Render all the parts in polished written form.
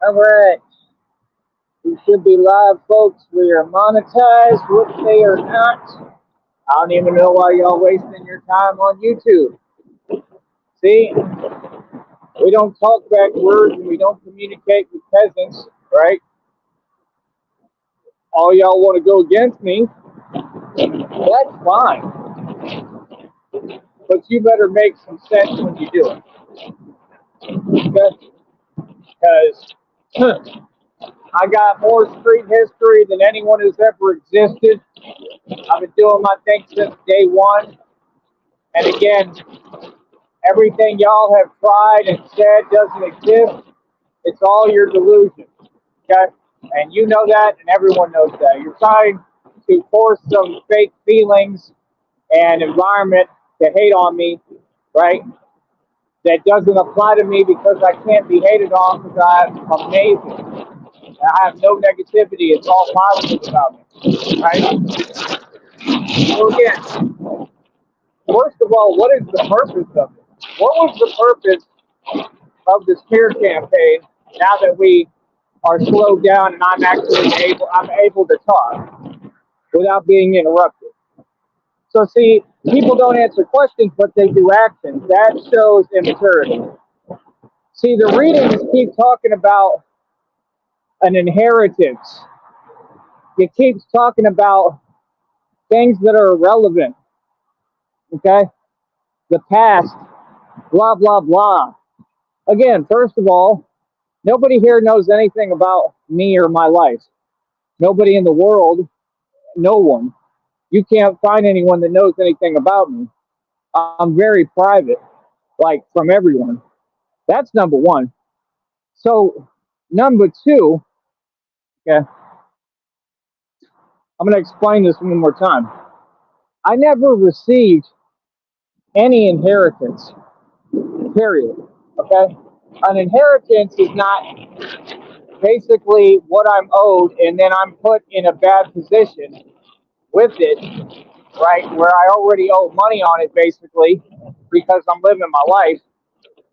All right. We should be live, folks. We are monetized, which they are not. I don't even know why y'all wasting your time on YouTube. See, we don't talk backwards and we don't communicate with peasants, right? All y'all want to go against me, that's fine. But you better make some sense when you do it. Because I got more street history than anyone who's ever existed. I've been doing my thing since day one. And again, everything y'all have tried and said doesn't exist. It's all your delusion. Okay? And you know that, and everyone knows that. You're trying to force some fake feelings and environment to hate on me, right? That doesn't apply to me because I can't be hated on because I'm amazing. I have no negativity. It's all positive about me, right? So again, first of all, what is the purpose of it? What was the purpose of the smear campaign now that we are slowed down and I'm able to talk without being interrupted? So see, people don't answer questions, but they do actions. That shows immaturity. See, the readings keep talking about an inheritance. It keeps talking about things that are irrelevant. Okay? The past, blah, blah, blah. Again, first of all, nobody here knows anything about me or my life. Nobody in the world, no one. You can't find anyone that knows anything about me. I'm very private, like from everyone. That's number one. So, number two, okay, I'm going to explain this one more time. I never received any inheritance, period. Okay? An inheritance is not basically what I'm owed and then I'm put in a bad position with it, right? Where I already owe money on it basically because I'm living my life,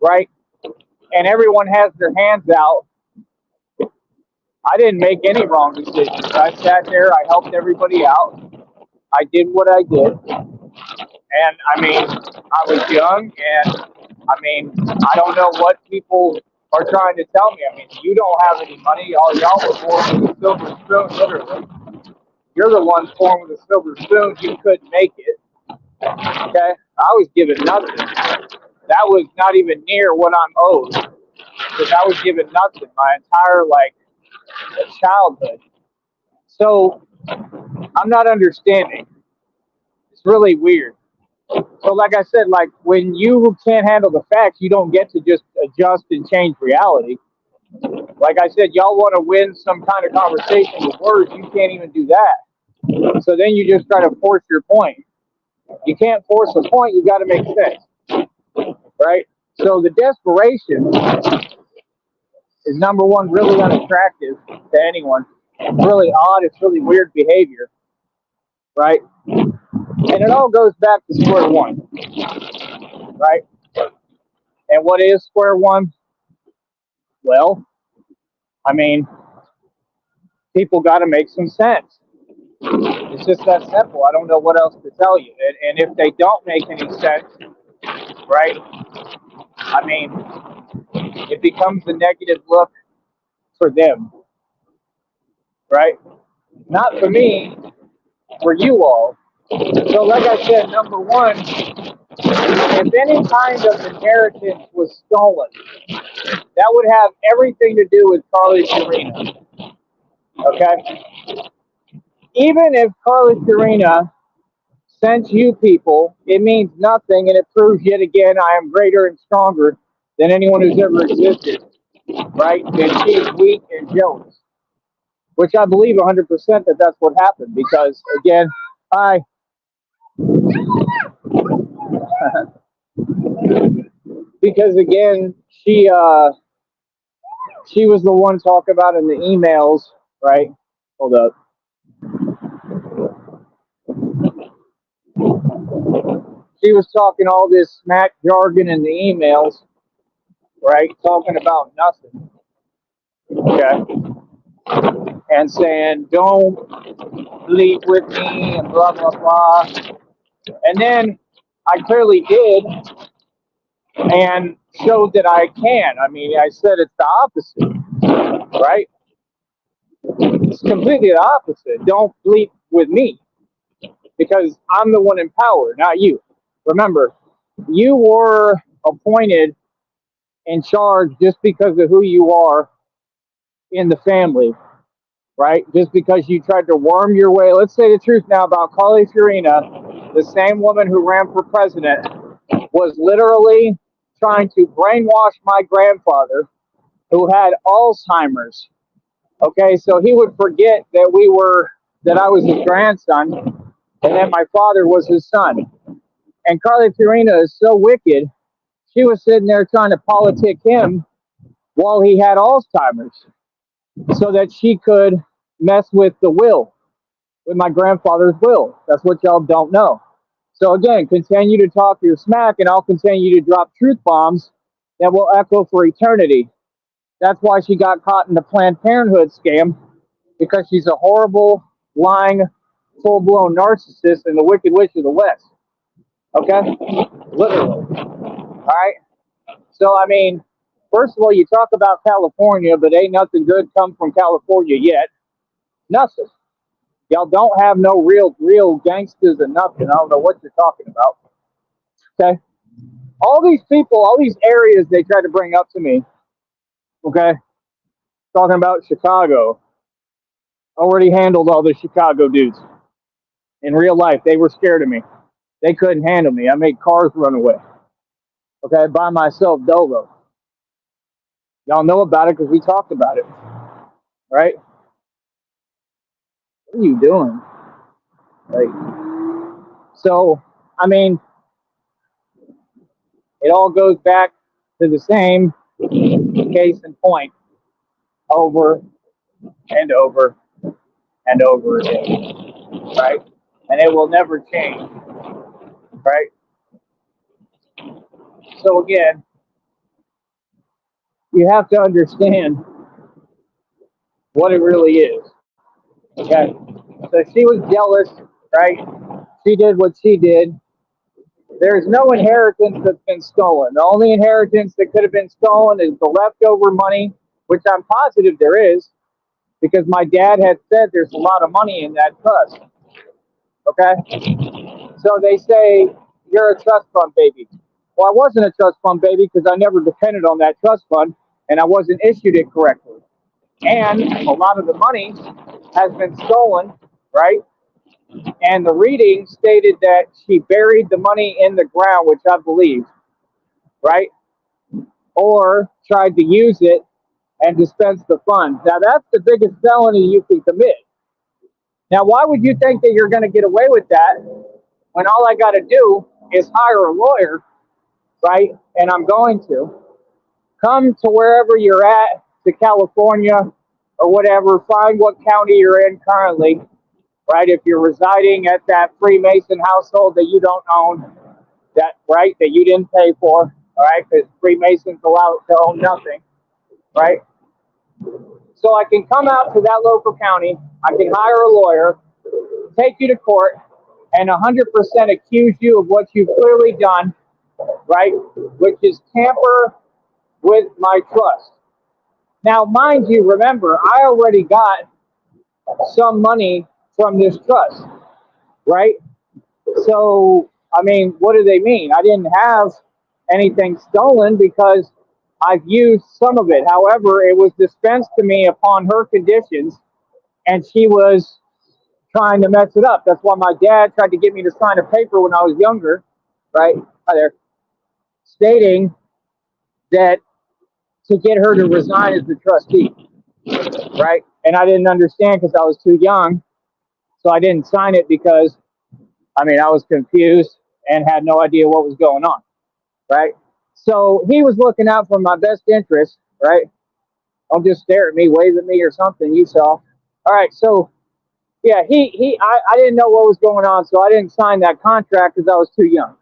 right? And everyone has their hands out. I didn't make any wrong decisions. I sat there, I helped everybody out. I did what I did. And I mean, I was young and I mean, I don't know what people are trying to tell me. I mean, you don't have any money. All y'all were born with a silver spoon, literally. You're the ones born with a silver spoon. You couldn't make it. Okay? I was given nothing. That was not even near what I'm owed. Because I was given nothing my entire, like, childhood. So, I'm not understanding. It's really weird. So, like I said, like, when you can't handle the facts, you don't get to just adjust and change reality. Like I said, y'all want to win some kind of conversation with words. You can't even do that. So then you just try to force your point. You can't force a point. You got to make sense, right? So the desperation is number one, really unattractive to anyone. It's really odd. It's really weird behavior, right? And it all goes back to square one, right? And what is square one? Well, I mean, people got to make some sense. It's just that simple. I don't know what else to tell you. And if they don't make any sense, right? I mean, it becomes a negative look for them, right? Not for me, for you all. So, like I said, number one, if any kind of inheritance was stolen, that would have everything to do with Carly Fiorina. Okay? Even if Carly Fiorina sent you people, it means nothing, and it proves yet again I am greater and stronger than anyone who's ever existed, right? And she is weak and jealous, which I believe 100% that that's what happened because, again, I, because again, she was the one talking about in the emails, right? Hold up. She was talking all this smack jargon in the emails, right? Talking about nothing. okay, and saying, don't leave with me, and blah, blah, blah. And then I clearly did and showed that I can. I mean, I said it's the opposite, right? It's completely the opposite. Don't leave with me because I'm the one in power, not you. Remember, you were appointed in charge just because of who you are in the family, right? Just because you tried to worm your way. Let's say the truth now about Carly Fiorina, the same woman who ran for president, was literally trying to brainwash my grandfather who had Alzheimer's. Okay, so he would forget that I was his grandson and that my father was his son. And Carly Fiorina is so wicked, she was sitting there trying to politic him while he had Alzheimer's so that she could mess with the will, with my grandfather's will. That's what y'all don't know. So again, continue to talk your smack and I'll continue to drop truth bombs that will echo for eternity. That's why she got caught in the Planned Parenthood scam, because she's a horrible, lying, full-blown narcissist and the Wicked Witch of the West. Okay? Literally. All right? So, I mean, first of all, you talk about California, but ain't nothing good come from California yet. Nothing. Y'all don't have no real gangsters or nothing. I don't know what you're talking about. Okay? All these people, all these areas they try to bring up to me, okay? Talking about Chicago. Already handled all the Chicago dudes. In real life, they were scared of me. They couldn't handle me. I made cars run away. Okay, by myself, dolo. Y'all know about it because we talked about it. Right? What are you doing? Like, so, I mean, it all goes back to the same case in point over and over and over again. Right? And it will never change. Right? So again, you have to understand what it really is. Okay. So she was jealous, right? She did what she did. There's no inheritance that's been stolen. The only inheritance that could have been stolen is the leftover money, which I'm positive there is, because my dad had said there's a lot of money in that trust. Okay? So they say, you're a trust fund baby. Well, I wasn't a trust fund baby because I never depended on that trust fund and I wasn't issued it correctly. And a lot of the money has been stolen, right? And the reading stated that she buried the money in the ground, which I believe, right? Or tried to use it and dispense the funds. Now, that's the biggest felony you can commit. Now, why would you think that you're going to get away with that when all I got to do is hire a lawyer, right? And I'm going to come to wherever you're at, to California or whatever, find what county you're in currently, right? If you're residing at that Freemason household that you don't own, that, right, that you didn't pay for, all right, because Freemasons allow to own nothing, right? So I can come out to that local county, I can hire a lawyer, take you to court, and 100% accuse you of what you've clearly done, right, which is tamper with my trust. Now, mind you, remember, I already got some money from this trust, right? So, I mean, what do they mean? I didn't have anything stolen because I've used some of it. However, it was dispensed to me upon her conditions, and she was trying to mess it up. That's why my dad tried to get me to sign a paper when I was younger, right? Hi there. Stating that to get her to resign as the trustee, right? And I didn't understand because I was too young. So I didn't sign it because, I mean, I was confused and had no idea what was going on, right? So he was looking out for my best interest, right? Don't just stare at me, wave at me or something, you saw. All right, so, yeah, I didn't know what was going on, so I didn't sign that contract because I was too young,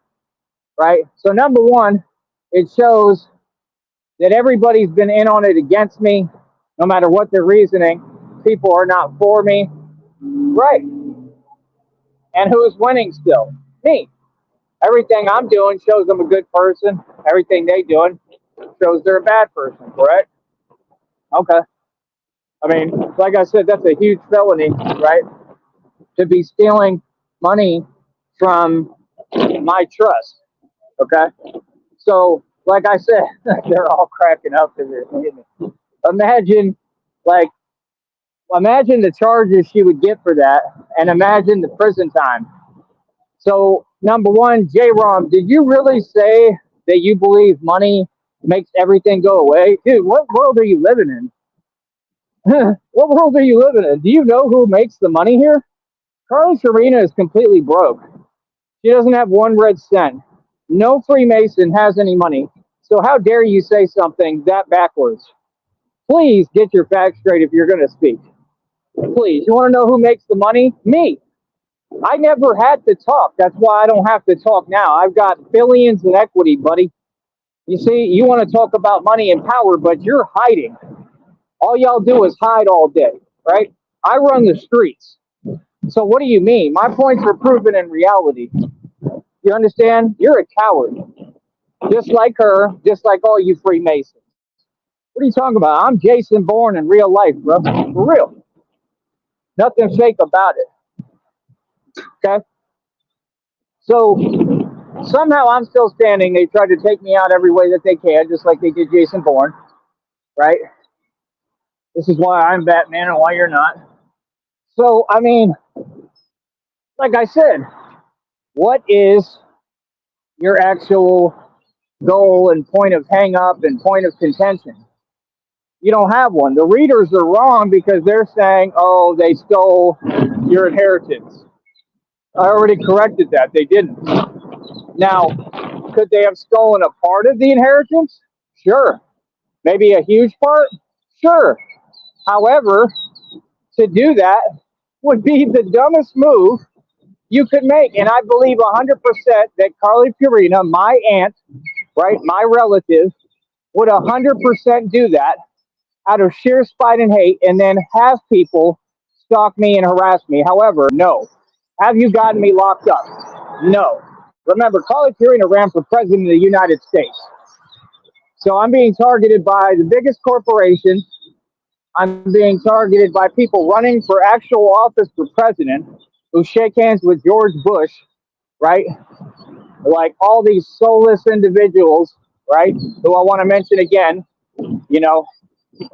right? So number one, it shows that everybody's been in on it against me, No matter what their reasoning, people are not for me. Right. And who's winning still? Me. Everything I'm doing shows them a good person. Everything they doing shows they're a bad person, correct? Okay. I mean, like I said, that's a huge felony, right? To be stealing money from my trust. Okay. So, like I said, they're all cracking up because they're hitting me. Imagine, like, imagine the charges she would get for that, and imagine the prison time. So, number one, J. Rom, did you really say that you believe money makes everything go away? Dude, what world are you living in? What world are you living in? Do you know who makes the money here? Carly Fiorina is completely broke. She doesn't have one red cent. No Freemason has any money. So how dare you say something that backwards? Please get your facts straight if you're going to speak. Please. You want to know who makes the money? Me. I never had to talk. That's why I don't have to talk now. I've got billions in equity, buddy. You see, you want to talk about money and power, but you're hiding. All y'all do is hide all day, right? I run the streets. So what do you mean? My points are proven in reality. You understand? You're a coward. Just like her, just like all you Freemasons. What are you talking about? I'm Jason Bourne in real life, bro. For real. Nothing fake about it. Okay? So somehow I'm still standing. They tried to take me out every way that they can, just like they did Jason Bourne. Right? This is why I'm Batman and why you're not. So, I mean, like I said, what is your actual goal and point of hang up and point of contention? You don't have one. The readers are wrong because they're saying, oh, they stole your inheritance. I already corrected that. They didn't. Now, could they have stolen a part of the inheritance? Sure. Maybe a huge part? Sure. However, to do that would be the dumbest move you could make. And I believe 100% that Carly Fiorina, my aunt, right, my relative, would 100% do that out of sheer spite and hate and then have people stalk me and harass me. However, no. Have you gotten me locked up? No. Remember, Carly Fiorina ran for president of the United States. So I'm being targeted by the biggest corporations. I'm being targeted by people running for actual office for president who shake hands with George Bush, right? Like all these soulless individuals, right? Who I want to mention again, you know,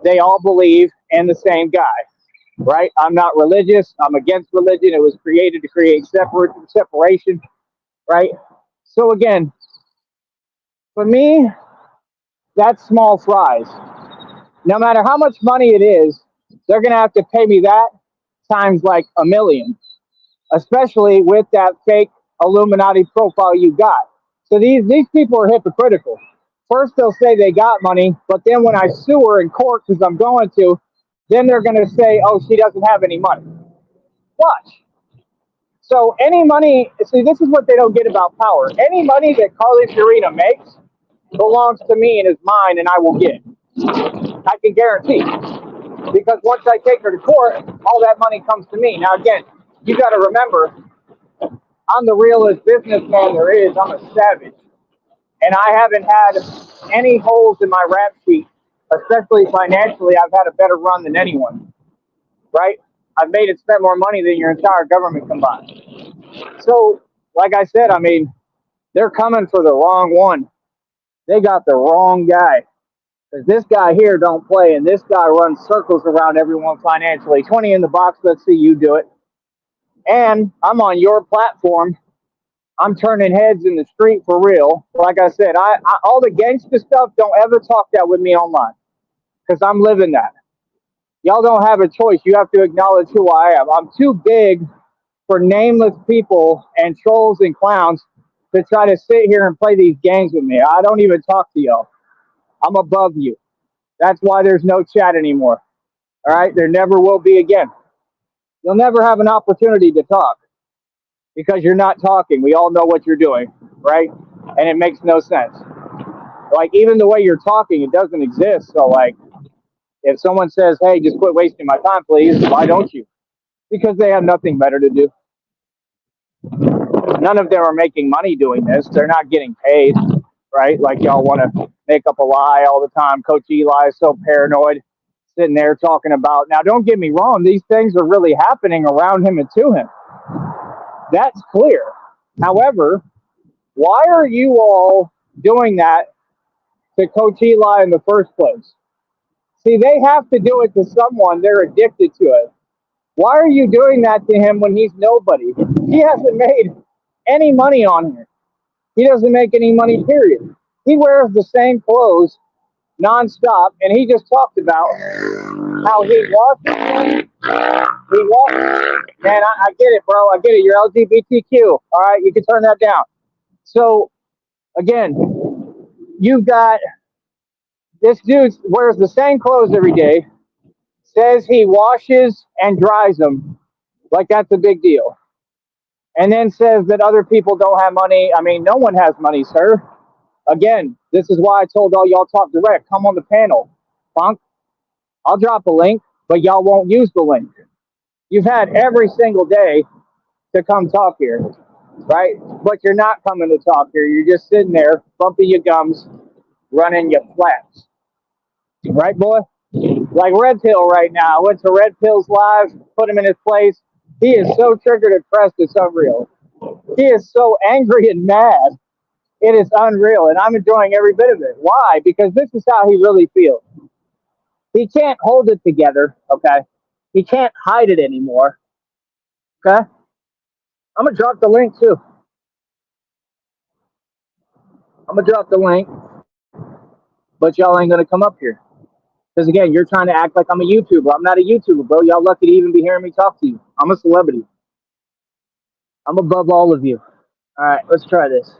they all believe in the same guy, right? I'm not religious. I'm against religion. It was created to create separation, right? So again, for me, that's small fries. No matter how much money it is, they're going to have to pay me that times like a million, especially with that fake Illuminati profile you got. So these people are hypocritical. First, they'll say they got money, but then when I sue her in court, because I'm going to, then they're going to say, oh, she doesn't have any money. Watch. So any money, see, this is what they don't get about power. Any money that Carly Fiorina makes belongs to me and is mine, and I will get it. I can guarantee. Because once I take her to court, all that money comes to me. Now, again, you got to remember, I'm the realest businessman there is. I'm a savage. And I haven't had any holes in my rap sheet, especially financially. I've had a better run than anyone, right? I've made and spent more money than your entire government combined. So, like I said, I mean, they're coming for the wrong one. They got the wrong guy. Because this guy here don't play, and this guy runs circles around everyone financially. 20 in the box, let's see you do it. And I'm on your platform. I'm turning heads in the street for real. Like I said, I all the gangster stuff, don't ever talk that with me online. Because I'm living that. Y'all don't have a choice. You have to acknowledge who I am. I'm too big for nameless people and trolls and clowns to try to sit here and play these games with me. I don't even talk to y'all. I'm above you. That's why there's no chat anymore. All right? There never will be again. You'll never have an opportunity to talk because you're not talking. We all know what you're doing, right? And it makes no sense. Like, even the way you're talking, it doesn't exist. So, like, If someone says, hey, just quit wasting my time, please, why don't you? Because they have nothing better to do. None of them are making money doing this. They're not getting paid, right? Like y'all want to make up a lie all the time. Coach Eli is so paranoid, sitting there talking about. Now, don't get me wrong. These things are really happening around him and to him. That's clear. However, why are you all doing that to Coach Eli in the first place? See, they have to do it to someone. They're addicted to it. Why are you doing that to him when he's nobody? He hasn't made any money on here. He doesn't make any money, period. He wears the same clothes nonstop, and he just talked about how he washes. Man, I get it, bro. I get it. You're LGBTQ. All right, you can turn that down. So, again, you've got this dude wears the same clothes every day, says he washes and dries them like that's a big deal, and then says that other people don't have money. I mean, no one has money, sir. Again, this is why I told all y'all talk direct. Come on the panel. Punk, I'll drop a link, but y'all won't use the link. You've had every single day to come talk here, right? But you're not coming to talk here. You're just sitting there, bumping your gums, running your flaps. Right, boy? Like Red Pill right now. I went to Red Pill's live, put him in his place. He is so triggered and pressed, it's unreal. He is so angry and mad. It is unreal, and I'm enjoying every bit of it. Why? Because this is how he really feels. He can't hold it together, okay? He can't hide it anymore, okay? I'm going to drop the link, too. I'm going to drop the link, but y'all ain't going to come up here. Because, again, you're trying to act like I'm a YouTuber. I'm not a YouTuber, bro. Y'all lucky to even be hearing me talk to you. I'm a celebrity. I'm above all of you. All right, let's try this.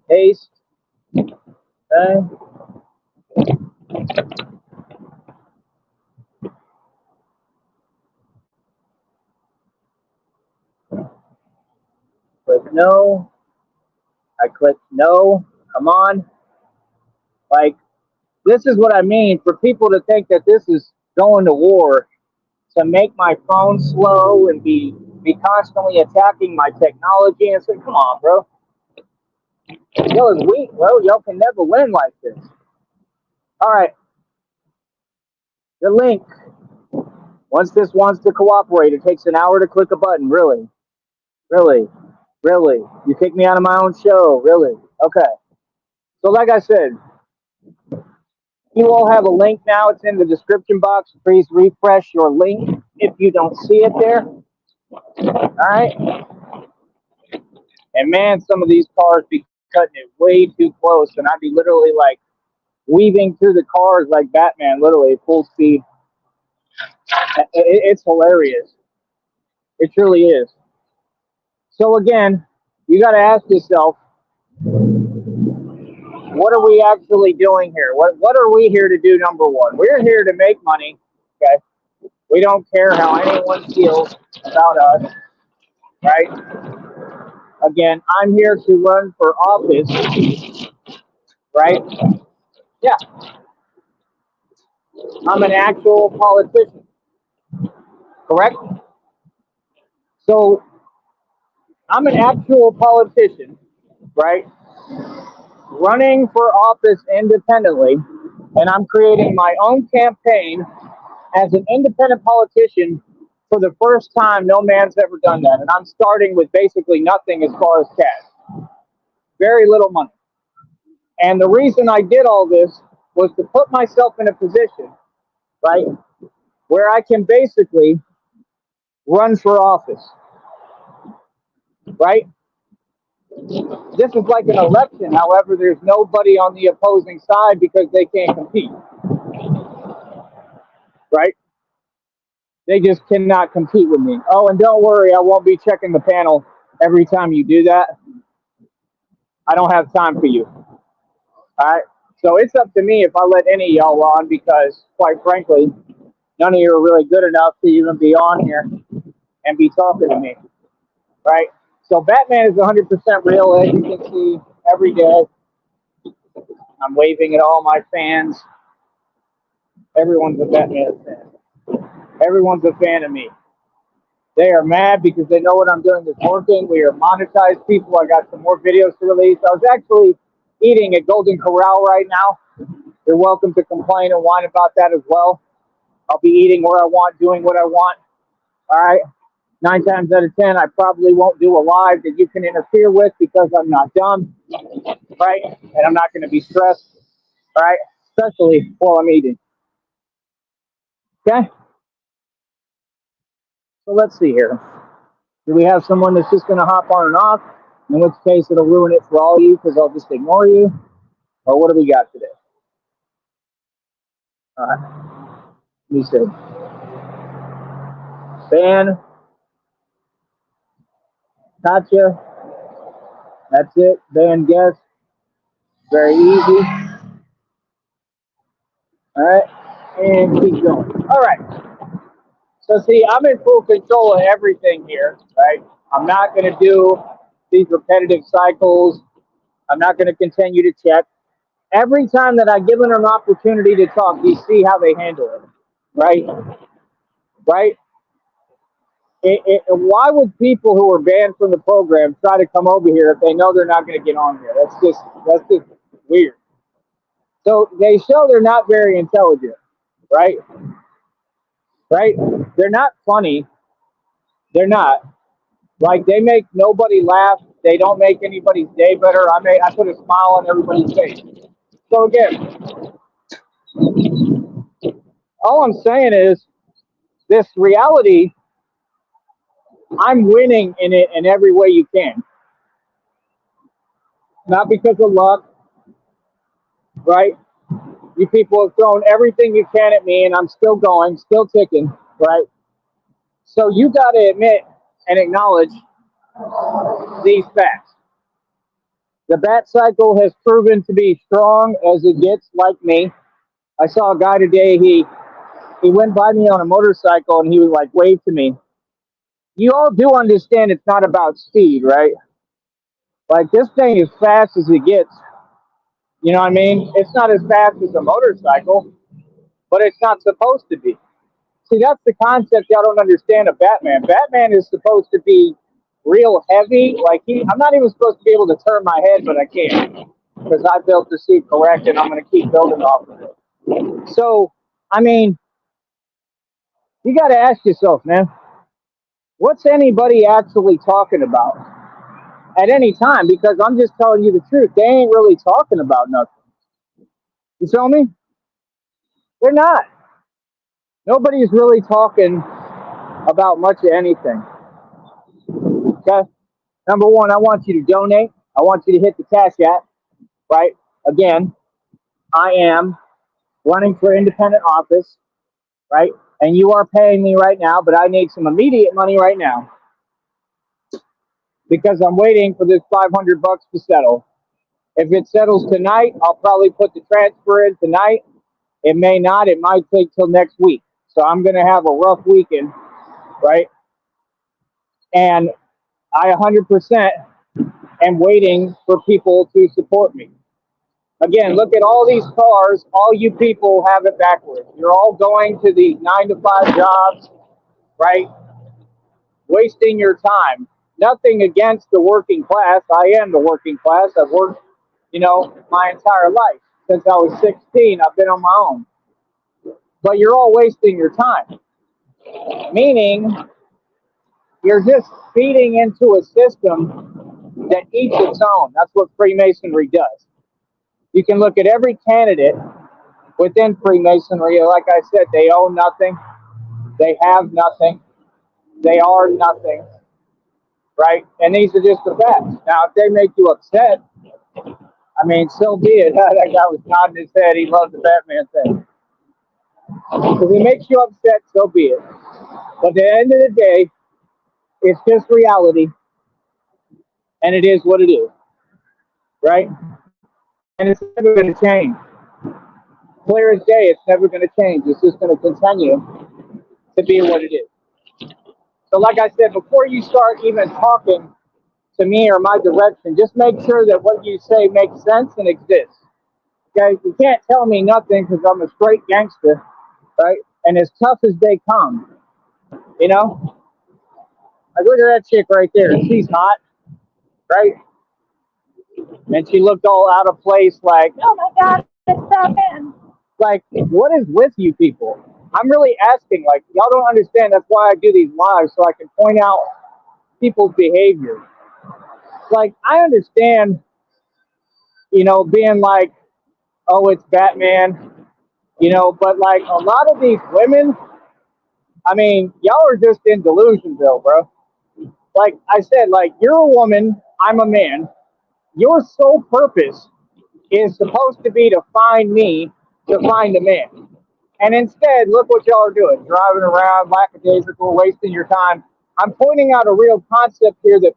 Paste. Okay. Click no. I click no. Come on. Like, this is what I mean for people to think that this is going to war to make my phone slow and be constantly attacking my technology and say, come on, bro. Y'all is weak, bro. Y'all can never win like this. All right. The link. Once this wants to cooperate, it takes an hour to click a button. Really? Really? Really? You kick me out of my own show? Really? Okay. So like I said, you all have a link now. It's in the description box. Please refresh your link if you don't see it there. All right. And man, some of these cars be cutting it way too close, and I'd be literally like weaving through the cars like Batman, literally full speed. It's hilarious. It truly is. So again, you got to ask yourself, what are we actually doing here? What are we here to do? Number one, we're here to make money. Okay. We don't care how anyone feels about us, right? Again, I'm here to run for office, right? Yeah. I'm an actual politician, correct? So I'm an actual politician, right? Running for office independently, and I'm creating my own campaign as an independent politician for the first time. No man's ever done that. And I'm starting with basically nothing as far as cash. Very little money. And the reason I did all this was to put myself in a position, right, where I can basically run for office, right? This is like an election. However, there's nobody on the opposing side because they can't compete, right? They just cannot compete with me. Oh, and don't worry, I won't be checking the panel every time you do that. I don't have time for you. All right? So it's up to me if I let any of y'all on because, quite frankly, none of you are really good enough to even be on here and be talking to me, right? So Batman is 100% real, as you can see every day. I'm waving at all my fans. Everyone's a Batman fan. Everyone's a fan of me. They are mad because they know what I'm doing is working. We are monetized people. I got some more videos to release. I was actually eating at Golden Corral right now. You're welcome to complain and whine about that as well. I'll be eating where I want, doing what I want. All right. 9 times out of 10, I probably won't do a live that you can interfere with because I'm not dumb. Right. And I'm not going to be stressed. All right. Especially while I'm eating. Okay. So let's see here. Do we have someone that's just going to hop on and off? In which case, it'll ruin it for all of you because I'll just ignore you. Or what do we got today? All right. Let me see. Ban. Gotcha. That's it. Ban guest. Very easy. All right. And keep going. All right. So see, I'm in full control of everything here, right? I'm not going to do these repetitive cycles. I'm not going to continue to check. Every time that I give them an opportunity to talk, you see how they handle it, right? Right? Why would people who are banned from the program try to come over here if they know they're not going to get on here? That's just weird. So they show they're not very intelligent, right? Right? They're not funny. They're not. Like, they make nobody laugh. They don't make anybody's day better. I put a smile on everybody's face. So again, all I'm saying is this reality, I'm winning in it in every way you can. Not because of luck, right? You people have thrown everything you can at me, and I'm still going, still ticking, right? So you got to admit and acknowledge these facts. The bat cycle has proven to be strong as it gets, like me. I saw a guy today, he went by me on a motorcycle, and he was like, wave to me. You all do understand it's not about speed, right? Like, this thing is fast as it gets. You know what I mean? It's not as fast as a motorcycle, but it's not supposed to be. See, that's the concept y'all don't understand of Batman. Batman is supposed to be real heavy. Like, I'm not even supposed to be able to turn my head, but I can because I built the suit correct, and I'm going to keep building off of it. So, I mean, you got to ask yourself, man, what's anybody actually talking about at any time? Because I'm just telling you the truth. They ain't really talking about nothing. You feel me? They're not. Nobody's really talking about much of anything. Okay? Number one, I want you to donate. I want you to hit the Cash App, right? Again, I am running for independent office, right? And you are paying me right now, but I need some immediate money right now because I'm waiting for this $500 to settle. If it settles tonight, I'll probably put the transfer in tonight. It may not. It might take till next week. So I'm going to have a rough weekend, right? And I 100% am waiting for people to support me. Again, look at all these cars. All you people have it backwards. You're all going to these 9-to-5 jobs, right? Wasting your time. Nothing against the working class. I am the working class. I've worked, my entire life. Since I was 16, I've been on my own. But you're all wasting your time. Meaning, you're just feeding into a system that eats its own. That's what Freemasonry does. You can look at every candidate within Freemasonry. Like I said, they own nothing. They have nothing. They are nothing. Right? And these are just the facts. Now, if they make you upset, I mean, so be it. That guy was nodding his head. He loves the Batman thing. If it makes you upset, so be it. But at the end of the day, it's just reality. And it is what it is. Right? And it's never going to change. Clear as day, it's never going to change. It's just going to continue to be what it is. So like I said, before you start even talking to me or my direction. Just make sure that what you say makes sense and exists. Okay, you can't tell me nothing because I'm a straight gangster, right? And as tough as they come, you know. Like, look at that chick right there. She's hot, right? And she looked all out of place, like, oh my God, it's so in. Like, what is with you people? I'm really asking, like, y'all don't understand. That's why I do these lives, so I can point out people's behavior. Like, I understand, being like, oh, it's Batman, but like a lot of these women, I mean, y'all are just in Delusionville, bro. Like I said, like, you're a woman, I'm a man. Your sole purpose is supposed to be to find me, to find a man. And instead, look what y'all are doing. Driving around, lackadaisical, wasting your time. I'm pointing out a real concept here that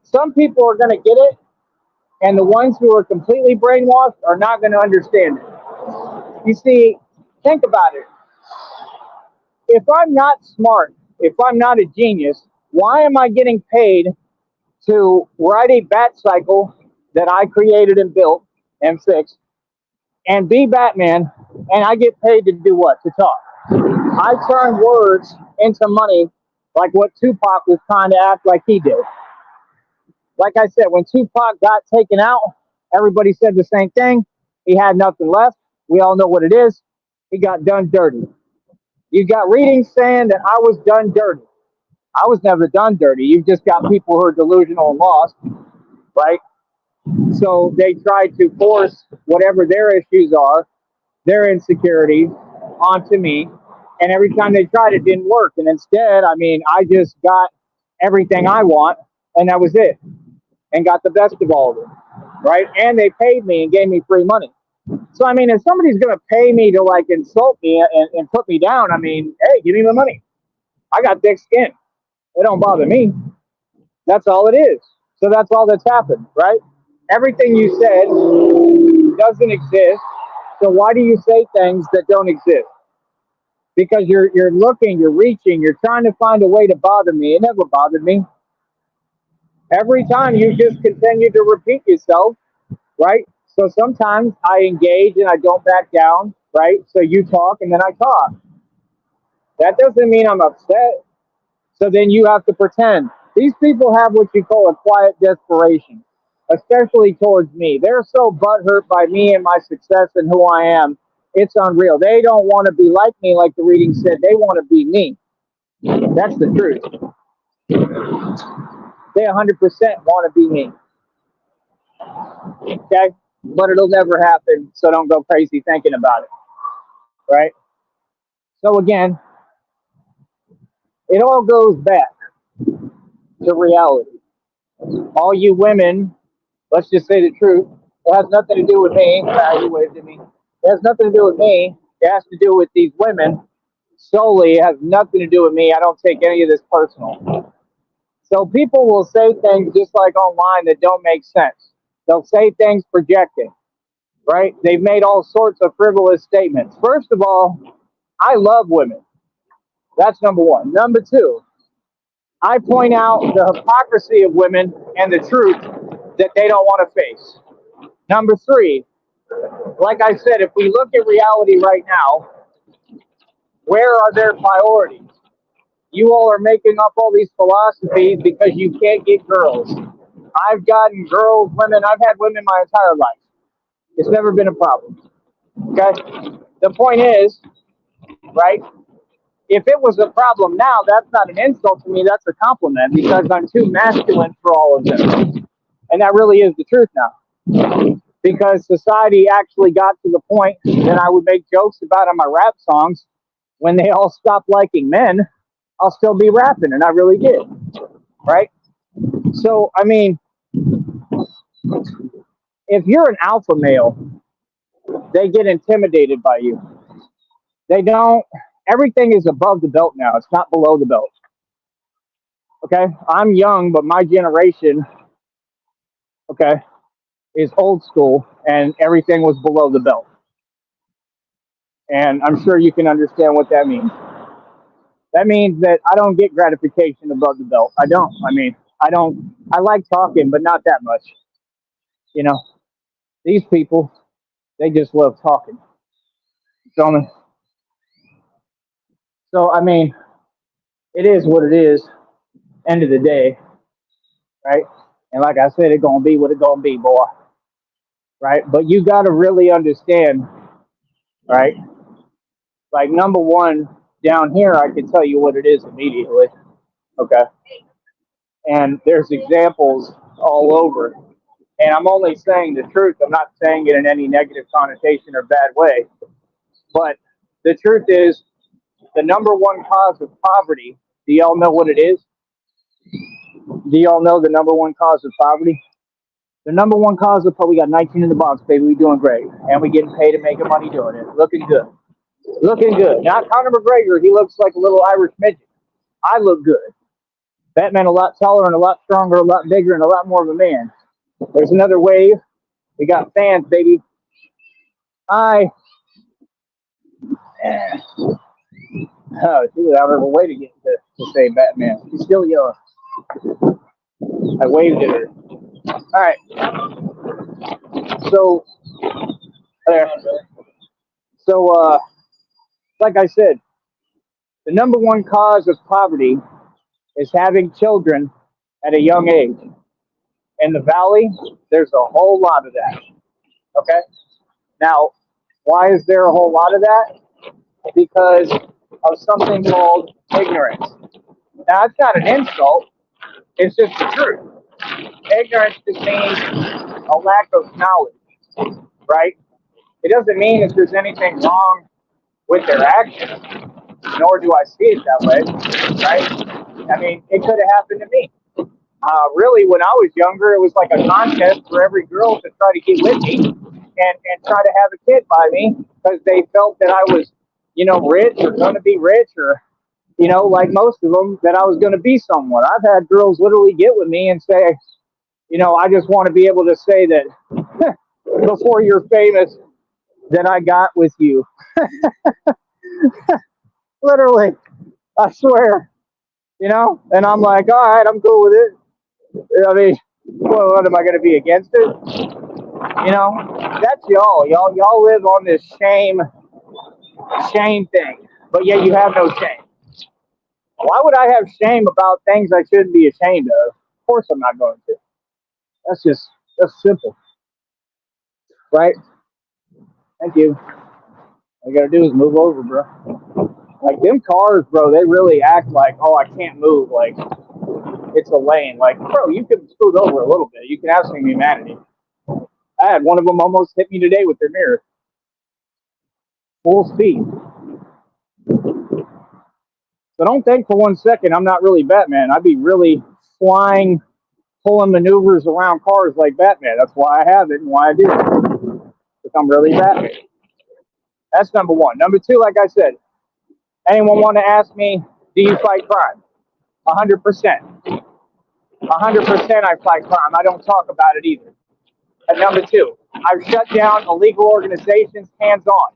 some people are going to get it, and the ones who are completely brainwashed are not going to understand it. You see, think about it. If I'm not smart, if I'm not a genius, why am I getting paid to ride a bat cycle that I created and built and fixed and be Batman, and I get paid to do what? To talk. I turn words into money like what Tupac was trying to act like he did. Like I said, when Tupac got taken out, everybody said the same thing. He had nothing left. We all know what it is. He got done dirty. You got readings saying that I was done dirty. I was never done dirty. You've just got people who are delusional and lost, right? So they try to force whatever their issues are, their insecurities, onto me. And every time they tried, it didn't work. And instead, I mean, I just got everything I want, and that was it. And got the best of all of it, right? And they paid me and gave me free money. So, I mean, if somebody's going to pay me to, like, insult me and put me down, I mean, hey, give me the money. I got thick skin. It don't bother me. That's all it is. So that's all that's happened, right? Everything you said doesn't exist. So why do you say things that don't exist? Because you're looking, you're reaching, you're trying to find a way to bother me. It never bothered me. Every time you just continue to repeat yourself, right? So sometimes I engage and I don't back down, right? So you talk and then I talk. That doesn't mean I'm upset. So then you have to pretend. These people have what you call a quiet desperation, especially towards me. They're so butthurt by me and my success and who I am. It's unreal. They don't want to be like me, like the reading said. They want to be me. That's the truth. They 100% want to be me. Okay? But it'll never happen, so don't go crazy thinking about it. Right? So again, it all goes back to reality. All you women, let's just say the truth. It has nothing to do with me. You waved at me. It has nothing to do with me. It has to do with these women solely. It has nothing to do with me. I don't take any of this personal. So people will say things just like online that don't make sense. They'll say things projecting, right? They've made all sorts of frivolous statements. First of all, I love women. That's number one. Number two, I point out the hypocrisy of women and the truth that they don't want to face. Number three, like I said, if we look at reality right now, where are their priorities? You all are making up all these philosophies because you can't get girls. I've gotten girls, women, I've had women my entire life. It's never been a problem. Okay? The point is, right, if it was a problem now, that's not an insult to me, that's a compliment because I'm too masculine for all of this. And that really is the truth now. Because society actually got to the point that I would make jokes about on my rap songs. When they all stopped liking men, I'll still be rapping, and I really did. Right? So, I mean, if you're an alpha male, they get intimidated by you. They don't, everything is above the belt now. It's not below the belt. Okay? I'm young, but my generation, okay, is old school, and everything was below the belt. And I'm sure you can understand what that means. That means that I don't get gratification above the belt. I don't. I mean, I like talking, but not that much. You know, these people, they just love talking. So, I mean, it is what it is. End of the day, right? And like I said, it's gonna be what it's gonna be, boy. Right? But you gotta really understand, right? Like number one, down here, I can tell you what it is immediately. Okay. And there's examples all over. And I'm only saying the truth. I'm not saying it in any negative connotation or bad way. But the truth is, the number one cause of poverty, do y'all know what it is? Do y'all know the number one cause of poverty? The number one cause of poverty, we got 19 in the box, baby. We doing great. And we getting paid and making money doing it. Looking good. Looking good. Not Conor McGregor. He looks like a little Irish midget. I look good. Batman a lot taller and a lot stronger, a lot bigger, and a lot more of a man. There's another wave. We got fans, baby. I see what out of a way to get to say Batman. He's still young. I waved at her. All right. So there. So like I said, the number one cause of poverty is having children at a young age. In the valley, there's a whole lot of that. Okay? Now, why is there a whole lot of that? Because of something called ignorance. Now, it's not an insult, it's just the truth. Ignorance just means a lack of knowledge, right? It doesn't mean that there's anything wrong with their actions, nor do I see it that way, right? I mean, it could have happened to me. Really, when I was younger, it was like a contest for every girl to try to get with me and try to have a kid by me because they felt that I was, rich or going to be rich or, like most of them, that I was going to be someone. I've had girls literally get with me and say, I just want to be able to say that before you're famous that I got with you. Literally, I swear, and I'm like, all right, I'm cool with it. I mean, what am I going to be against it? That's y'all. Y'all live on this shame thing, but yet you have no shame. Why would I have shame about things I shouldn't be ashamed of? Of course I'm not going to. That's simple, right? Thank you. All you gotta do is move over, bro. Like them cars, bro, they really act like, oh, I can't move. Like it's a lane. Like, bro, you can scoot over a little bit. You can have some humanity. I had one of them almost hit me today with their mirror. Full speed. So don't think for 1 second I'm not really Batman. I'd be really flying, pulling maneuvers around cars like Batman. That's why I have it and why I do it. Because I'm really Batman. That's number one. Number two, like I said, anyone want to ask me, do you fight crime? 100%. 100% I fight crime. I don't talk about it either. And number two, I've shut down illegal organizations hands on.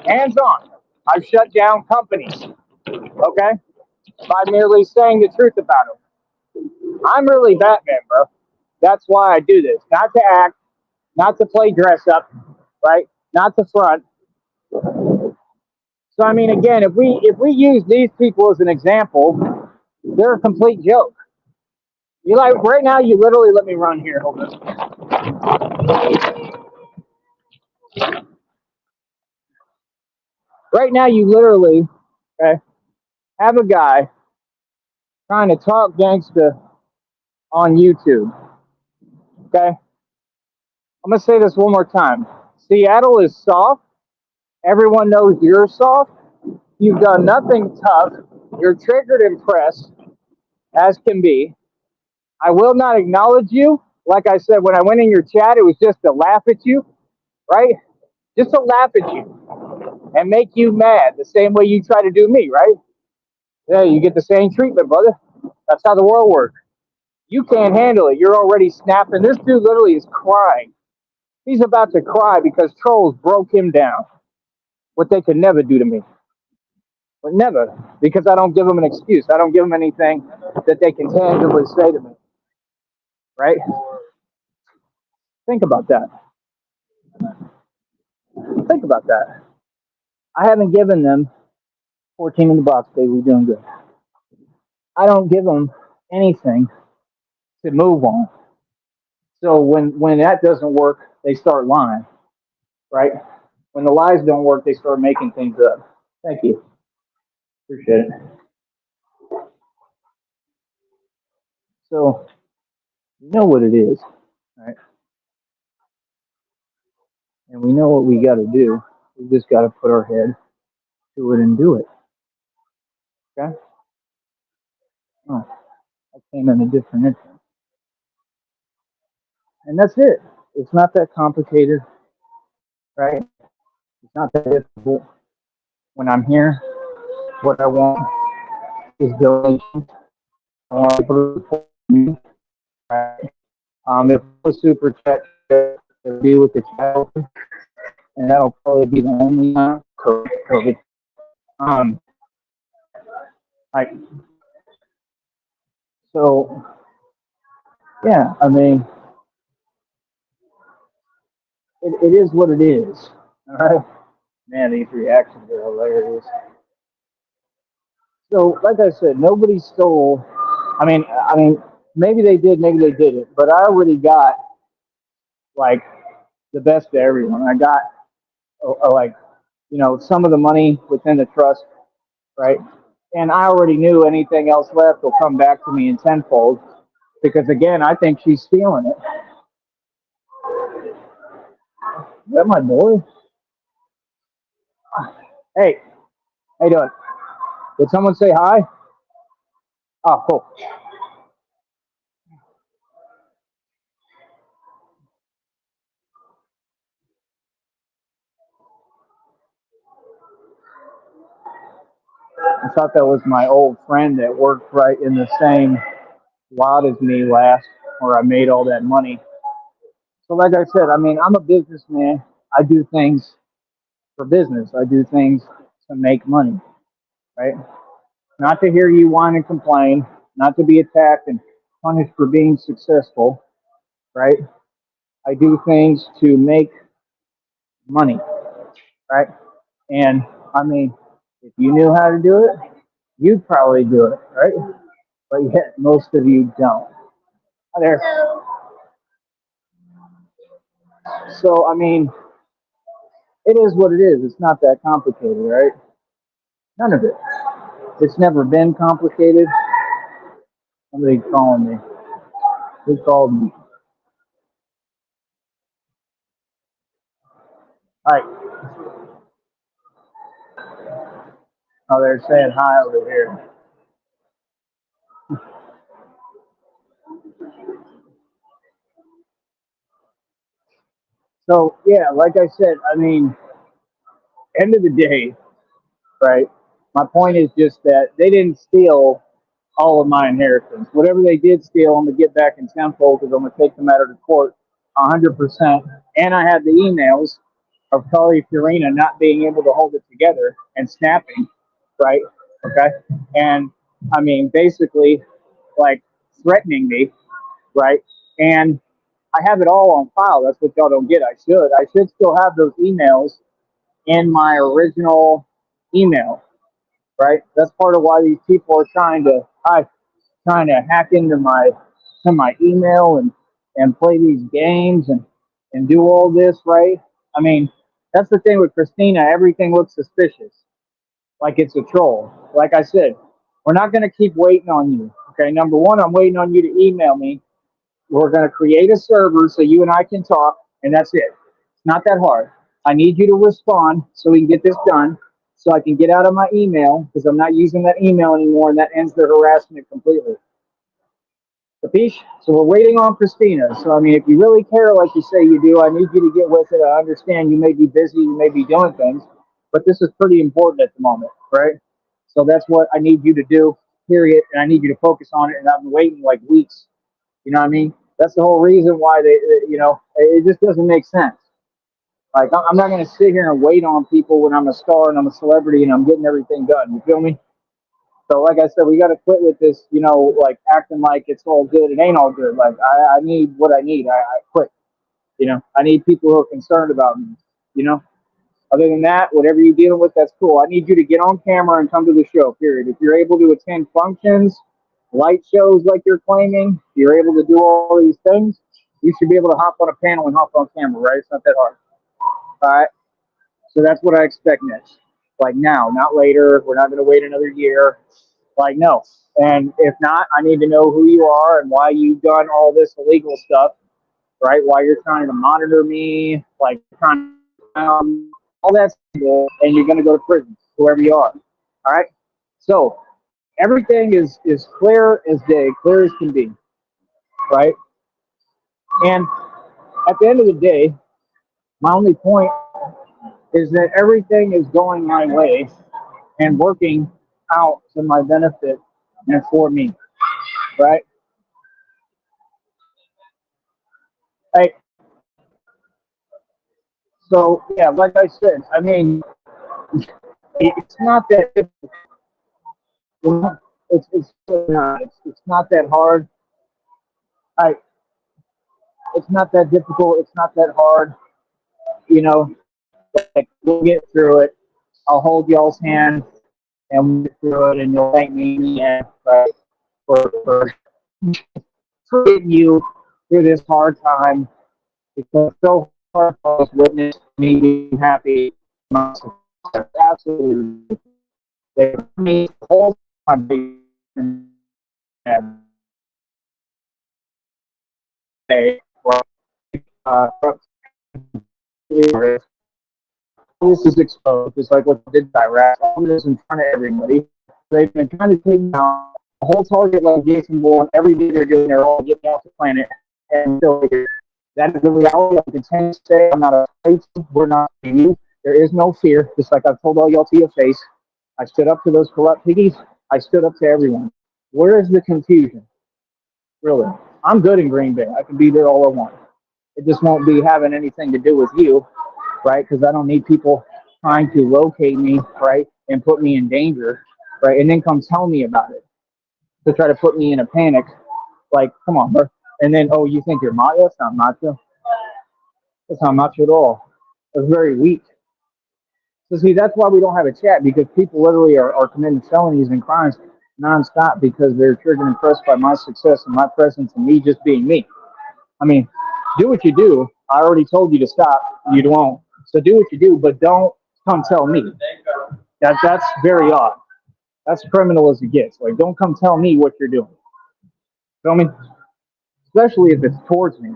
Hands on. I've shut down companies. Okay? By merely saying the truth about them. I'm really Batman, bro. That's why I do this. Not to act, not to play dress up, right? Not to front. So I mean, again, if we use these people as an example, they're a complete joke. You like right now, you literally let me run here. Hold on. Right now, you literally, okay, have a guy trying to talk gangsta on YouTube. Okay, I'm gonna say this one more time. Seattle is soft. Everyone knows you're soft. You've done nothing tough. You're triggered and pressed as can be. I will not acknowledge you. Like I said, when I went in your chat, it was just to laugh at you, right? Just to laugh at you and make you mad the same way you try to do me, right? Yeah, you get the same treatment, brother. That's how the world works. You can't handle it. You're already snapping. This dude literally is crying. He's about to cry because trolls broke him down. What they could never do to me. But never, because I don't give them an excuse. I don't give them anything that they can tangibly say to me, right? Think about that. Think about that. I haven't given them 14 in the box, baby. We're doing good. I don't give them anything to move on. So when that doesn't work, they start lying, right? When the lies don't work, they start making things up. Thank you. Appreciate it. So we know what it is, right? And we know what we got to do. We just got to put our head to it and do it. Okay? Oh, I came in a different entrance. And that's it. It's not that complicated, right? It's not that difficult. When I'm here, what I want is donations. I want people to support me. Right? If it was super chat, it'll be with the chat, and that'll probably be the only time. COVID. Um, I, so yeah, I mean, it is what it is. All right, man, these reactions are hilarious. So, like I said, nobody stole. I mean, maybe they did, maybe they didn't. But I already got like the best of everyone. I got like some of the money within the trust, right? And I already knew anything else left will come back to me in tenfold because again, I think she's stealing it. Is that my boy? Hey, how you doing? Did someone say hi? Oh, cool. I thought that was my old friend that worked right in the same lot as me last, where I made all that money. So, like I said, I mean, I'm a businessman. I do things for business. I do things to make money, right? Not to hear you whine and complain, not to be attacked and punished for being successful, right? I do things to make money, right? And I mean, if you knew how to do it, you'd probably do it, right? But yet most of you don't. Hi there. So I mean, it is what it is. It's not that complicated, right? None of it. It's never been complicated. Somebody's calling me. Who called me? Hi. Oh, they're saying hi over here. So yeah, like I said, I mean, end of the day, right? My point is just that they didn't steal all of my inheritance. Whatever they did steal, I'm gonna get back in tenfold because I'm gonna take the matter to court 100%. And I had the emails of Kari Fiorina not being able to hold it together and snapping, right? Okay. And I mean, basically, like threatening me, right? And I have it all on file. That's what y'all don't get. I should still have those emails in my original email, right? That's part of why these people are trying to hack into my email and play these games and do all this, right? I mean, that's the thing with Christina. Everything looks suspicious, like it's a troll. Like I said, we're not going to keep waiting on you. Okay, number one, I'm waiting on you to email me. We're going to create a server so you and I can talk, and that's it. It's not that hard. I need you to respond so we can get this done, so I can get out of my email because I'm not using that email anymore, and that ends the harassment completely. Capiche? So we're waiting on Christina. So, I mean, if you really care like you say you do, I need you to get with it. I understand you may be busy, you may be doing things, but this is pretty important at the moment, right? So that's what I need you to do, period, and I need you to focus on it, and I've been waiting like weeks. You know what I mean? That's the whole reason why it just doesn't make sense. Like, I'm not going to sit here and wait on people when I'm a star and I'm a celebrity and I'm getting everything done. You feel me? So, like I said, we got to quit with this, like acting like it's all good. It ain't all good. Like, I need what I need. I quit. I need people who are concerned about me. You know, other than that, whatever you're dealing with, that's cool. I need you to get on camera and come to the show, period. If you're able to attend functions, light shows like you're claiming, you're able to do all these things, you should be able to hop on a panel and hop on camera, right? It's not that hard. All right. So that's what I expect next. Like now, not later. We're not going to wait another year. Like, no. And if not, I need to know who you are and why you've done all this illegal stuff, right? Why you're trying to monitor me, like trying all that stuff, and you're going to go to prison, whoever you are. All right. So everything is clear as day, clear as can be, right? And at the end of the day, my only point is that everything is going my way and working out to my benefit and for me, right? Hey, so yeah, like I said, I mean, it's not that difficult. It's really not. It's not that hard. I It's not that difficult. It's not that hard. You know, like, we'll get through it. I'll hold y'all's hand and we'll get through it, and you'll thank me in the end, right, for getting you through this hard time. Because it's so hard for us to witness me being happy. Absolutely. They me the whole time. Uh, this is exposed, just like what they did to Iraq. All this in front of everybody. They've been trying to take down the whole target like Jason Bourne. Every day they're doing, they're all getting off the planet. And still here. That is the reality. I continue to say I'm not afraid. We're not you. There is no fear. Just like I've told all y'all to your face. I stood up to those corrupt piggies. I stood up to everyone. Where is the confusion? Really? I'm good in Green Bay. I can be there all I want. It just won't be having anything to do with you, right? Because I don't need people trying to locate me, right, and put me in danger, right, and then come tell me about it to try to put me in a panic. Like, come on, bro. And then, oh, you think you're macho? That's not macho. That's not macho at all. That's very weak. So see, that's why we don't have a chat, because people literally are committing felonies and crimes nonstop because they're triggered and impressed by my success and my presence and me just being me. I mean, do what you do. I already told you to stop. You won't. So do what you do, but don't come tell me. That's very odd. That's criminal as it gets. Like, don't come tell me what you're doing. Feel me? Especially if it's towards me.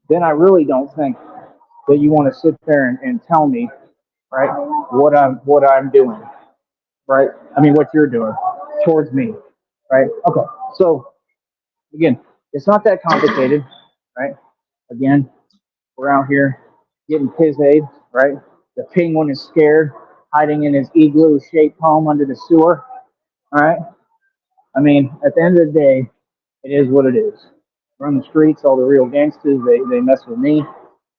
Then I really don't think that you want to sit there and tell me, right, what I'm doing, right? I mean, what you're doing towards me, right? Okay. So again, it's not that complicated, right? Again, we're out here getting piss aid, right? The penguin is scared, hiding in his igloo-shaped home under the sewer, all right? I mean, at the end of the day, it is what it is. We're on the streets, all the real gangsters, they mess with me,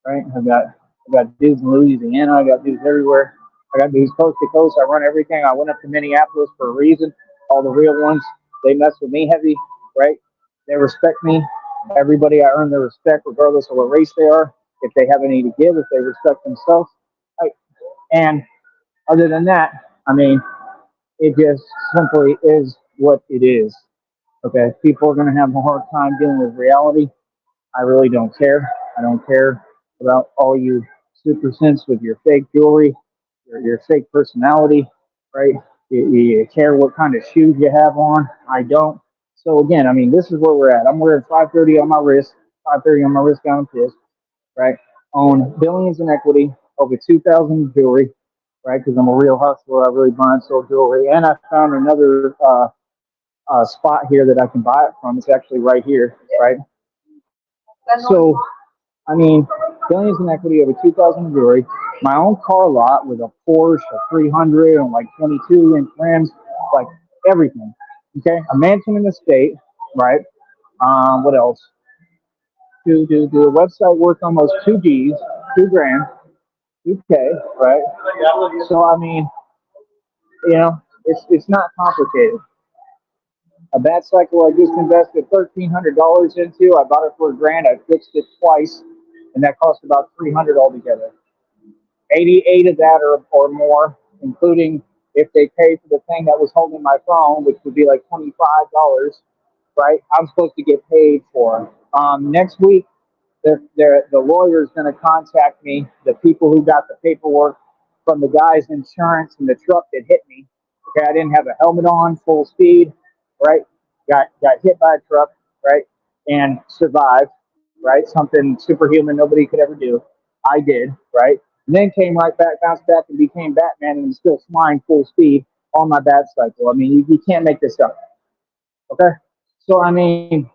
right? I've got dudes in Louisiana, I got dudes everywhere. I got dudes coast to coast. I run everything. I went up to Minneapolis for a reason. All the real ones, they mess with me heavy, right? They respect me. Everybody, I earn their respect regardless of what race they are. If they have any to give, if they respect themselves, right? And other than that, I mean, it just simply is what it is. Okay, people are going to have a hard time dealing with reality. I really don't care. I don't care about all you super sense with your fake jewelry, your fake personality, right? You care what kind of shoes you have on. I don't. So again, I mean, this is where we're at. I'm wearing 530 on my wrist, 530 on my wrist down to this, right? Own billions in equity, over 2,000 jewelry, right? Because I'm a real hustler. I really buy and sell jewelry. And I found another spot here that I can buy it from. It's actually right here, right? So, I mean, billions in equity, over 2,000 jewelry. My own car lot with a Porsche, a 300, and like 22-inch rims, like everything. Okay, a mansion in the state, right? What else? Do a website worth almost 2 G's, 2 grand. Okay, right? So I mean, it's not complicated. A bat cycle I just invested $1,300 into. I bought it for a grand. I fixed it twice, and that cost about 300 altogether. 88 of that or more, including if they pay for the thing that was holding my phone, which would be like $25, right? I'm supposed to get paid for. Next week, the lawyer is going to contact me, the people who got the paperwork from the guy's insurance and the truck that hit me. Okay, I didn't have a helmet on, full speed, right? Got hit by a truck, right? And survived, right? Something superhuman nobody could ever do. I did, right? And then came right back, bounced back, and became Batman, and I'm still flying full speed on my bat cycle. I mean, you can't make this up, okay? So I mean,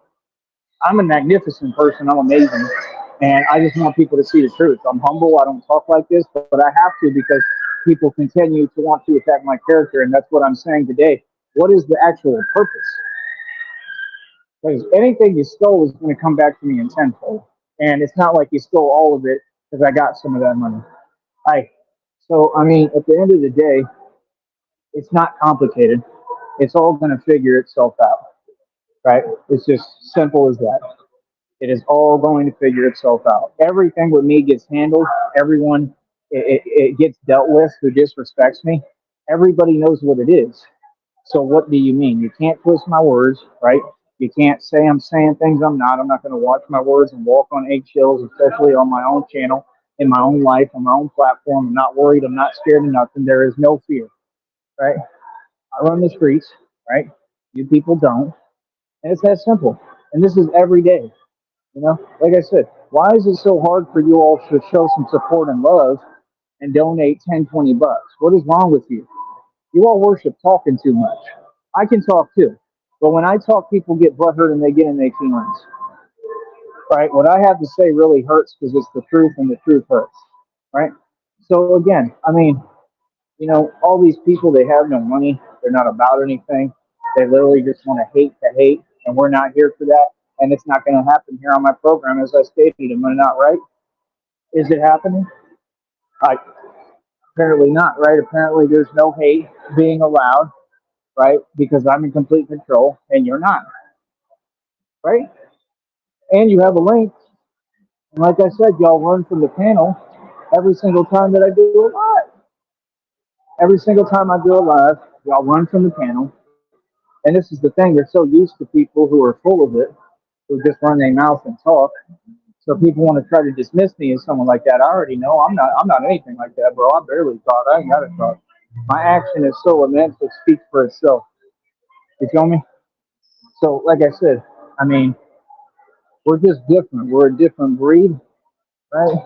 I'm a magnificent person. I'm amazing. And I just want people to see the truth. I'm humble. I don't talk like this, but I have to because people continue to want to attack my character. And that's what I'm saying today. What is the actual purpose? Because anything you stole is going to come back to me in tenfold. And it's not like you stole all of it because I got some of that money. I, so, I mean, at the end of the day, it's not complicated. It's all going to figure itself out, right? It's just simple as that. It is all going to figure itself out. Everything with me gets handled. Everyone it gets dealt with who disrespects me. Everybody knows what it is. So what do you mean? You can't twist my words, right? You can't say I'm saying things I'm not. I'm not going to watch my words and walk on eggshells, especially on my own channel, in my own life, on my own platform. I'm not worried. I'm not scared of nothing. There is no fear, right? I run the streets, right? You people don't. And it's that simple. And this is every day. Like I said, why is it so hard for you all to show some support and love and donate 10, $20? What is wrong with you? You all worship talking too much. I can talk too. But when I talk, people get butthurt and they get in their feelings. Right? What I have to say really hurts because it's the truth and the truth hurts. Right? So again, I mean, all these people, they have no money. They're not about anything. They literally just want to hate, and we're not here for that. And it's not going to happen here on my program, as I stated. Am I not right? Is it happening? I, Apparently not, right? Apparently there's no hate being allowed, right? Because I'm in complete control, and you're not, right? And you have a link. And like I said, y'all run from the panel every single time that I do a live. Every single time I do a live, y'all run from the panel. And this is the thing, they're so used to people who are full of it, who just run their mouth and talk. So people want to try to dismiss me as someone like that. I already know I'm not anything like that, bro. I barely talk. I ain't gotta talk. My action is so immense it speaks for itself. You feel me? So like I said, I mean, we're just different. We're a different breed, right?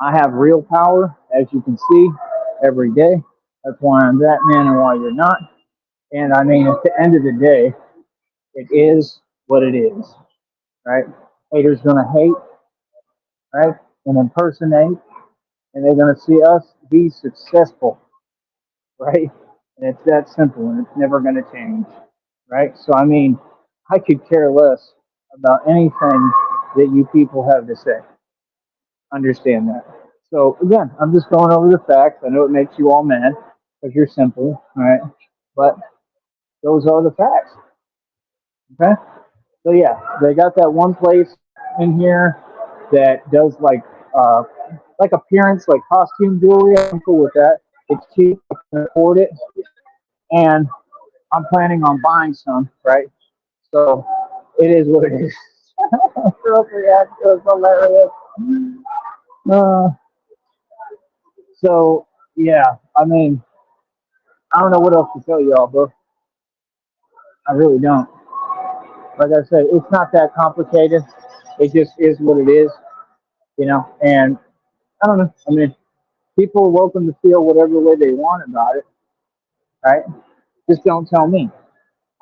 I have real power, as you can see, every day. That's why I'm that man and why you're not. And I mean, at the end of the day, it is what it is, right? Haters gonna hate, right? And impersonate, and they're gonna see us be successful, right? And it's that simple, and it's never gonna change, right? So I mean, I could care less about anything that you people have to say. Understand that. So again, I'm just going over the facts. I know it makes you all mad because you're simple, all right? But those are the facts. Okay. So yeah, they got that one place in here that does like appearance, like costume jewelry. I'm cool with that. It's cheap, I can afford it, and I'm planning on buying some. Right. So it is what it is. Girl's reaction was hilarious. Uh, so yeah, I mean, I don't know what else to tell y'all, bro. I really don't. Like I said, it's not that complicated. It just is what it is, And I don't know. I mean, people are welcome to feel whatever way they want about it, right? Just don't tell me.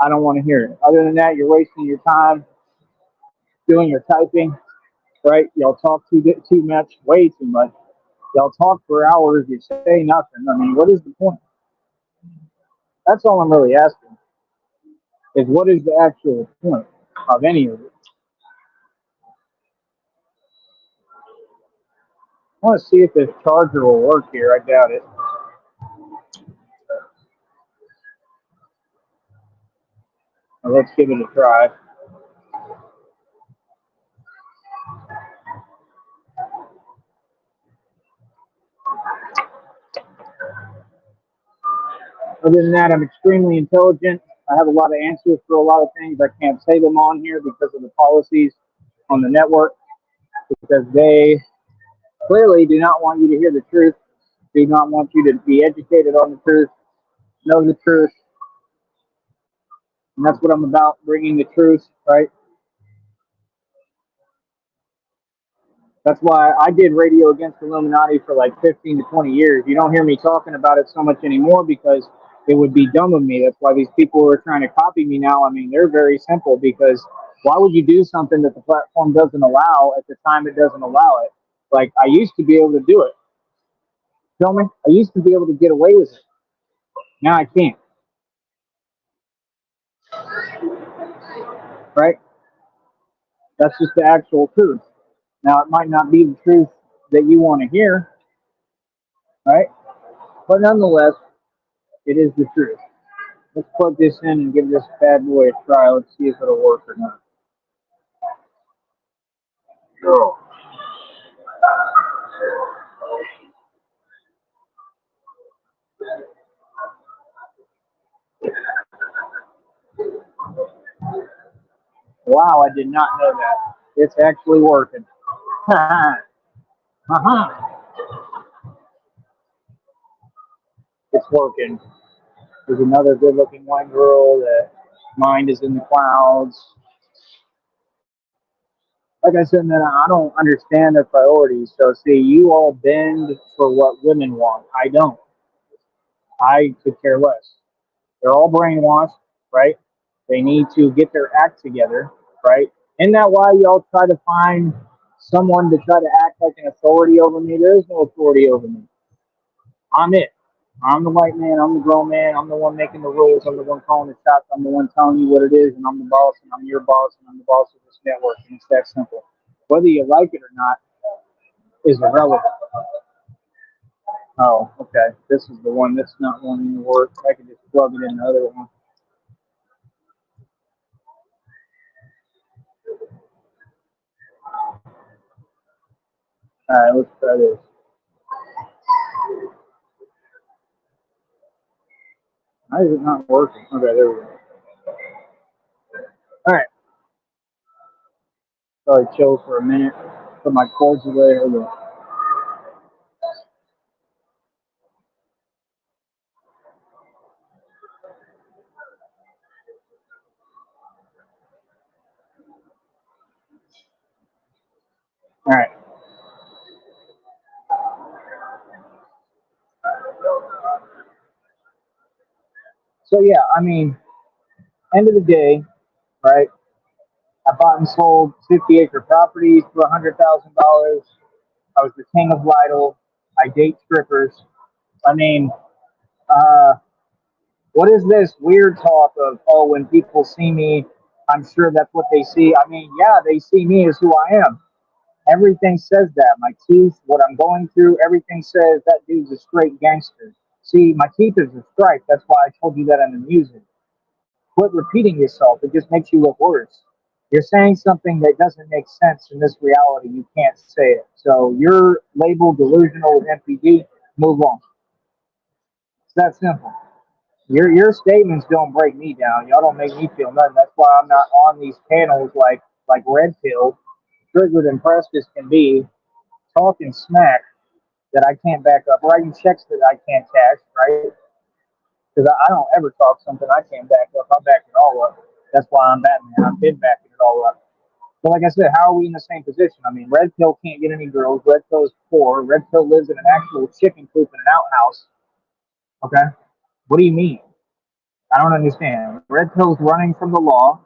I don't want to hear it. Other than that, you're wasting your time doing your typing, right? Y'all talk too much, way too much. Y'all talk for hours. You say nothing. I mean, what is the point? That's all I'm really asking. Is what is the actual point of any of it? I want to see if this charger will work here. I doubt it. Well, let's give it a try. Other than that, I'm extremely intelligent. I have a lot of answers for a lot of things. I can't say them on here because of the policies on the network, because they clearly do not want you to hear the truth, do not want you to be educated on the truth, know the truth. And that's what I'm about, bringing the truth, right? That's why I did Radio Against Illuminati for like 15 to 20 years. You don't hear me talking about it so much anymore because it would be dumb of me. That's why these people who are trying to copy me now, I mean, they're very simple, because why would you do something that the platform doesn't allow at the time it doesn't allow it? Like, I used to be able to do it. Feel me? I used to be able to get away with it. Now I can't. Right? That's just the actual truth. Now, it might not be the truth that you want to hear, right? But nonetheless, it is the truth. Let's plug this in and give this bad boy a try. Let's see if it'll work or not. Oh. Wow, I did not know that. It's actually working. Uh-huh. It's working. There's another good-looking white girl that mind is in the clouds. Like I said, man, I don't understand their priorities. So, see, you all bend for what women want. I don't. I could care less. They're all brainwashed, right? They need to get their act together, right? Isn't that why y'all try to find someone to try to act like an authority over me? There is no authority over me. I'm it. I'm the white man. I'm the grown man. I'm the one making the rules. I'm the one calling the shots. I'm the one telling you what it is, and I'm the boss, and I'm your boss, and I'm the boss of this network. And it's that simple. Whether you like it or not is irrelevant. Oh, okay. This is the one that's not wanting to work. I can just plug it in the other one. All right, let's try this. Why is it not working? Okay, there we go. All right. Probably chill for a minute. Put my cords away. Hold on. All right. So yeah, I mean, end of the day, right? I bought and sold 50-acre properties for $100,000. I was the king of Lidl. I date strippers. I mean, uh, what is this weird talk of, oh, when people see me, I'm sure that's what they see. I mean, yeah, they see me as who I am. Everything says that. My teeth, what I'm going through, everything says that dude's a straight gangster. See, my teeth is a stripe. That's why I told you that in the music. Quit repeating yourself. It just makes you look worse. You're saying something that doesn't make sense in this reality. You can't say it. So you're labeled delusional with NPD. Move on. It's that simple. Your statements don't break me down. Y'all don't make me feel nothing. That's why I'm not on these panels like Red Pill, triggered and pressed as can be, talking smack that I can't back up, writing checks that I can't cash, right? Because I don't ever talk something I can't back up. I back it all up. That's why I'm Batman. I've been backing it all up. But like I said, how are we in the same position? I mean, Red Pill can't get any girls. Red Pill is poor. Red Pill lives in an actual chicken coop in an outhouse. Okay? What do you mean? I don't understand. Red Pill's running from the law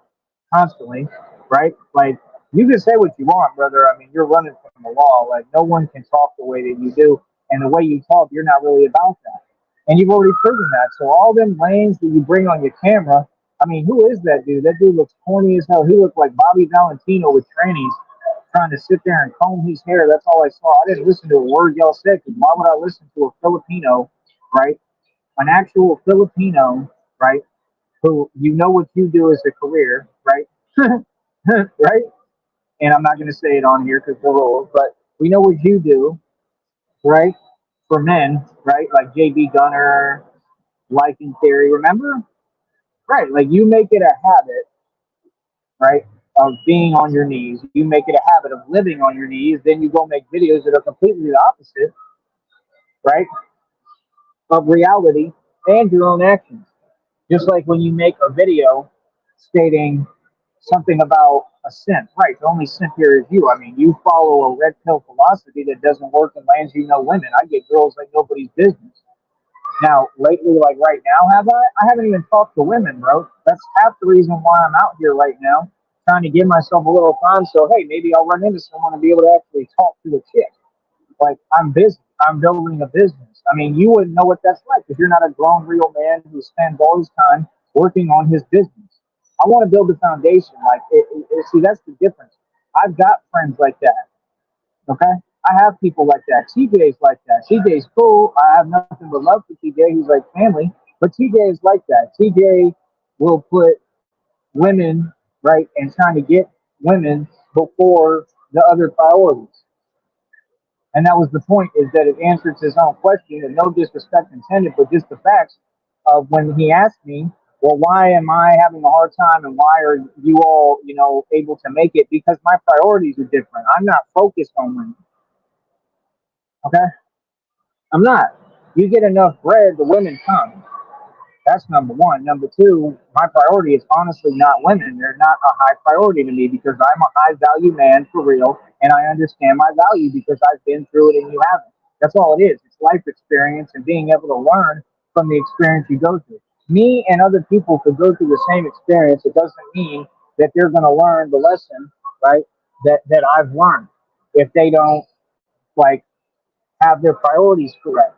constantly, right? Like, you can say what you want, brother. I mean, you're running from the law. Like, no one can talk the way that you do. And the way you talk, you're not really about that. And you've already proven that. So all them lanes that you bring on your camera, I mean, who is that dude? That dude looks corny as hell. He looks like Bobby Valentino with trannies. trying to sit there and comb his hair. That's all I saw. I didn't listen to a word y'all said, because why would I listen to a Filipino, right? An actual Filipino, right? Who, you know what you do as a career, right? Right? And I'm not going to say it on here because the rules, but we know what you do, right? For men, right? Like JB Gunner, Life in Theory, remember? Right. Like you make it a habit, right? Of being on your knees. You make it a habit of living on your knees. Then you go make videos that are completely the opposite, right? Of reality and your own actions. Just like when you make a video stating something about a simp, right? The only simp here is you. I mean, you follow a red pill philosophy that doesn't work and lands you no women. I get girls like nobody's business. Now, lately, like right now, have I? I haven't even talked to women, bro. That's half the reason why I'm out here right now, trying to give myself a little time. So, hey, maybe I'll run into someone and be able to actually talk to a chick. Like, I'm busy. I'm building a business. I mean, you wouldn't know what that's like if you're not a grown, real man who spends all his time working on his business. I want to build a foundation. Like, see, that's the difference. I've got friends like that. Okay? I have people like that. TJ's like that. TJ's cool. I have nothing but love for TJ. He's like family. But TJ is like that. TJ will put women, right, and trying to get women before the other priorities. And that was the point, is that it answers his own question, and no disrespect intended, but just the facts of when he asked me, well, why am I having a hard time and why are you all, able to make it? Because my priorities are different. I'm not focused on women. Okay? I'm not. You get enough bread, the women come. That's number one. Number two, my priority is honestly not women. They're not a high priority to me because I'm a high value man for real, and I understand my value because I've been through it and you haven't. That's all it is. It's life experience and being able to learn from the experience you go through. Me and other people could go through the same experience. It doesn't mean that they're going to learn the lesson, right? That I've learned if they don't like have their priorities correct,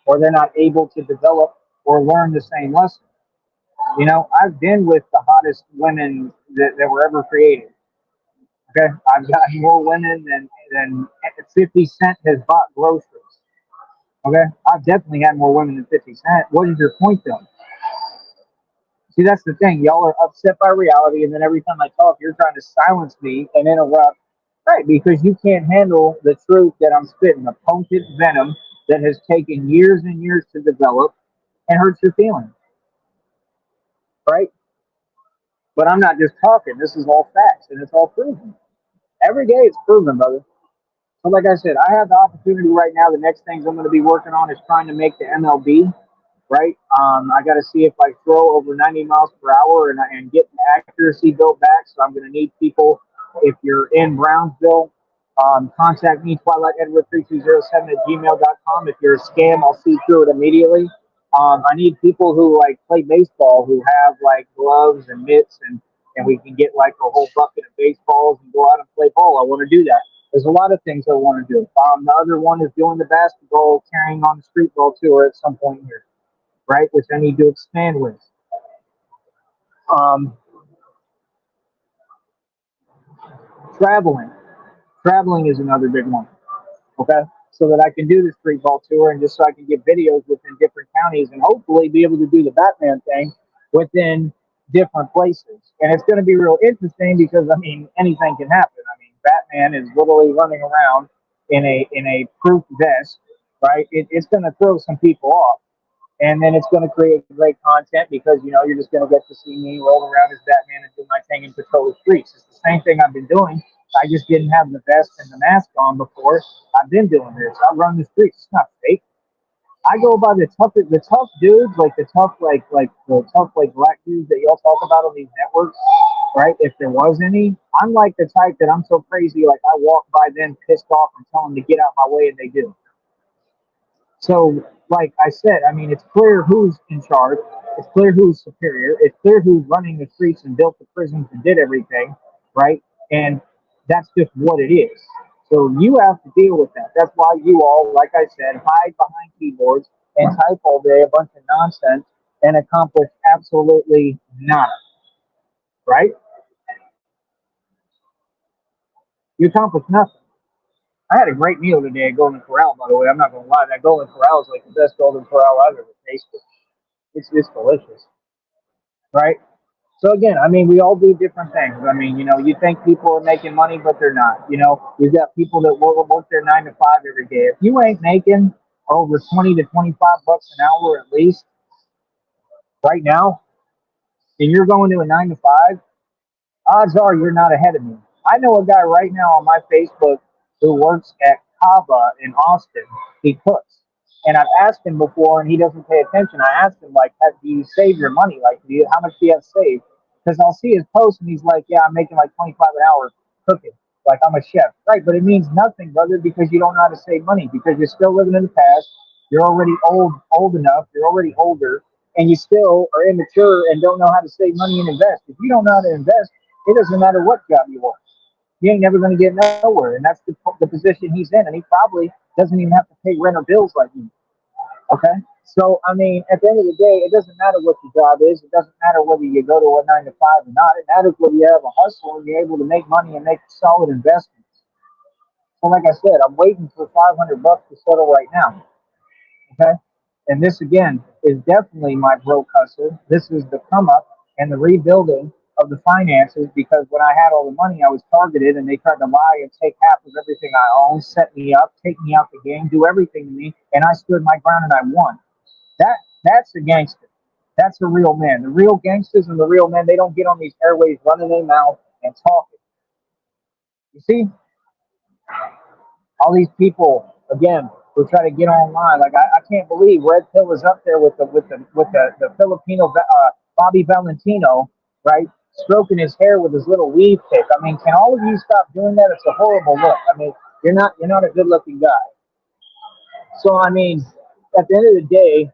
or they're not able to develop or learn the same lesson. I've been with the hottest women that were ever created. Okay, I've got more women than 50 Cent has bought groceries. Okay, I've definitely had more women than 50 Cent. What is your point, though? See, that's the thing. Y'all are upset by reality, and then every time I talk, you're trying to silence me and interrupt. Right, because you can't handle the truth that I'm spitting, the potent venom that has taken years and years to develop and hurts your feelings. Right? But I'm not just talking. This is all facts, and it's all proven. Every day it's proven, brother. So, like I said, I have the opportunity right now. The next things I'm going to be working on is trying to make the MLB. Right? I got to see if I throw over 90 miles per hour and get the accuracy built back. So I'm going to need people. If you're in Brownsville, contact me, twilightetward3207 at gmail.com. If you're a scam, I'll see through it immediately. I need people who like play baseball, who have like gloves and mitts, and we can get like a whole bucket of baseballs and go out and play ball. I want to do that. There's a lot of things I want to do. The other one is doing the basketball, carrying on the street ball tour at some point here, right? Which I need to expand with. Um, traveling. Traveling is another big one. Okay. So that I can do the street ball tour and just so I can get videos within different counties and hopefully be able to do the Batman thing within different places. And it's going to be real interesting because, I mean, anything can happen. I mean, Batman is literally running around in a proof vest, right? It's going to throw some people off. And then it's going to create great content because, you're just going to get to see me roll around as Batman and do my thing and patrol the streets. It's the same thing I've been doing. I just didn't have the vest and the mask on before. I've been doing this. I run the streets. It's not fake. I go by the tough dudes, like the tough, like the tough, like black dudes that y'all talk about on these networks, right? If there was any, I'm like the type that I'm so crazy, like I walk by them pissed off and tell them to get out my way, and they do. So, like I said, I mean, it's clear who's in charge. It's clear who's superior. It's clear who's running the streets and built the prisons and did everything, right? And that's just what it is. So you have to deal with that. That's why you all, like I said, hide behind keyboards and type all day a bunch of nonsense and accomplish absolutely nada, right? You accomplish nothing. I had a great meal today at Golden Corral, by the way. I'm not going to lie. That Golden Corral is like the best Golden Corral I've ever tasted. It's delicious, right? So again, I mean, we all do different things. I mean, you think people are making money, but they're not. You've got people that work their 9 to 5 every day. If you ain't making over 20 to 25 bucks an hour at least right now, and you're going to a 9 to 5, odds are you're not ahead of me. I know a guy right now on my Facebook who works at Kava in Austin. He cooks. And I've asked him before, and he doesn't pay attention. I asked him, like, do you save your money? Like, how much do you have saved? Because I'll see his post, and he's like, yeah, I'm making like 25 an hour cooking. Like, I'm a chef. Right, but it means nothing, brother, because you don't know how to save money, because you're still living in the past. You're already old enough. You're already older, and you still are immature and don't know how to save money and invest. If you don't know how to invest, it doesn't matter what job you work. You ain't never going to get nowhere, and that's the position he's in. And he probably doesn't even have to pay rent or bills like me. Okay, so I mean, at the end of the day, it doesn't matter what your job is. It doesn't matter whether you go to a 9 to 5 or not. It matters whether you have a hustle and you're able to make money and make solid investments. So, like I said, I'm waiting for 500 bucks to settle right now. Okay. And this again is definitely my broke hustle. This is the come up and the rebuilding of the finances, because when I had all the money, I was targeted and they tried to lie and take half of everything I own, set me up, take me out the game, do everything to me, and I stood my ground and I won. That's a gangster. That's a real man. The real gangsters and the real men, they don't get on these airways running their mouth and talking. You see, all these people again who try to get online. Like I can't believe Red Pill is up there with the Filipino Bobby Valentino, right? Stroking his hair with his little weave pick. I mean, can all of you stop doing that? It's a horrible look. I mean, you're not a good looking guy. So I mean, at the end of the day,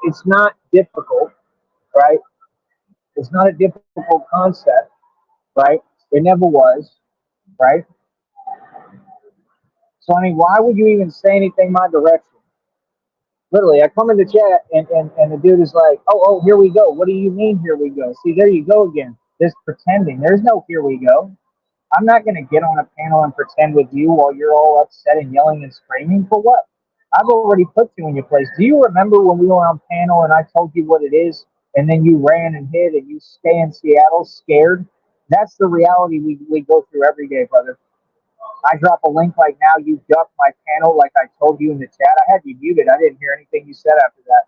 it's not difficult, right? It's not a difficult concept, right? It never was, right? So I mean, why would you even say anything my direction? Literally, I come in the chat and the dude is like, oh, here we go. What do you mean, here we go? See, there you go again. This pretending. There's no here we go. I'm not going to get on a panel and pretend with you while you're all upset and yelling and screaming. For what? I've already put you in your place. Do you remember when we were on panel and I told you what it is, and then you ran and hid and you stay in Seattle scared? That's the reality we go through every day, brother. I drop a link like now, you duck my panel like I told you in the chat. I had you muted. I didn't hear anything you said after that.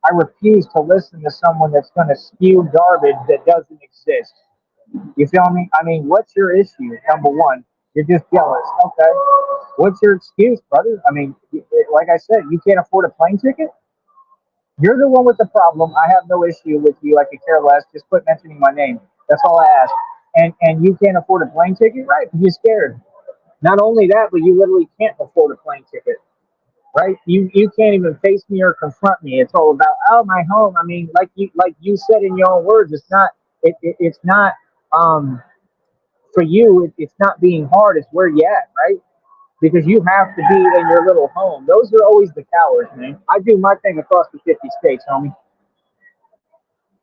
I refuse to listen to someone that's going to spew garbage that doesn't exist. You feel me? I mean, what's your issue? Number one, you're just jealous. Okay. What's your excuse, brother? I mean, like I said, you can't afford a plane ticket? You're the one with the problem. I have no issue with you. I could care less. Just quit mentioning my name. That's all I ask. And you can't afford a plane ticket? Right. You're scared. Not only that, but you literally can't afford a plane ticket, right? You can't even face me or confront me. It's all about, oh, my home. I mean, like you said in your own words, it's not for you. It's not being hard. It's where you at, right? Because you have to be in your little home. Those are always the cowards, man. I do my thing across the 50 states, homie.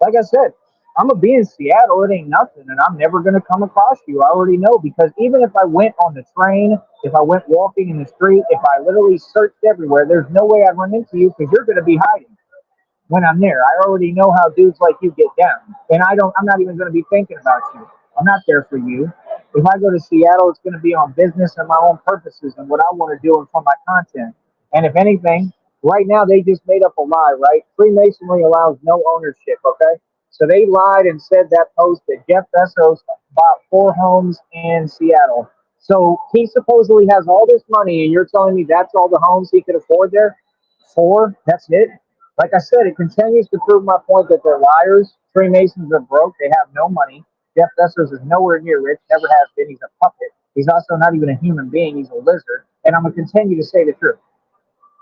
Like I said, I'm gonna be in Seattle. It ain't nothing, and I'm never gonna come across you. I already know, because even if I went on the train, if I went walking in the street, if I literally searched everywhere, there's no way I'd run into you, because you're gonna be hiding when I'm there. I already know how dudes like you get down, and I'm not even gonna be thinking about you. I'm not there for you. If I go to Seattle, it's gonna be on business and my own purposes and what I want to do and for my content. And if anything, right now they just made up a lie, right? Freemasonry allows no ownership, okay? So they lied and said that post that Jeff Bezos bought 4 homes in Seattle. So he supposedly has all this money, and you're telling me that's all the homes he could afford there? 4? That's it? Like I said, it continues to prove my point that they're liars. Freemasons are broke. They have no money. Jeff Bezos is nowhere near rich, never has been. He's a puppet. He's also not even a human being. He's a lizard. And I'm going to continue to say the truth.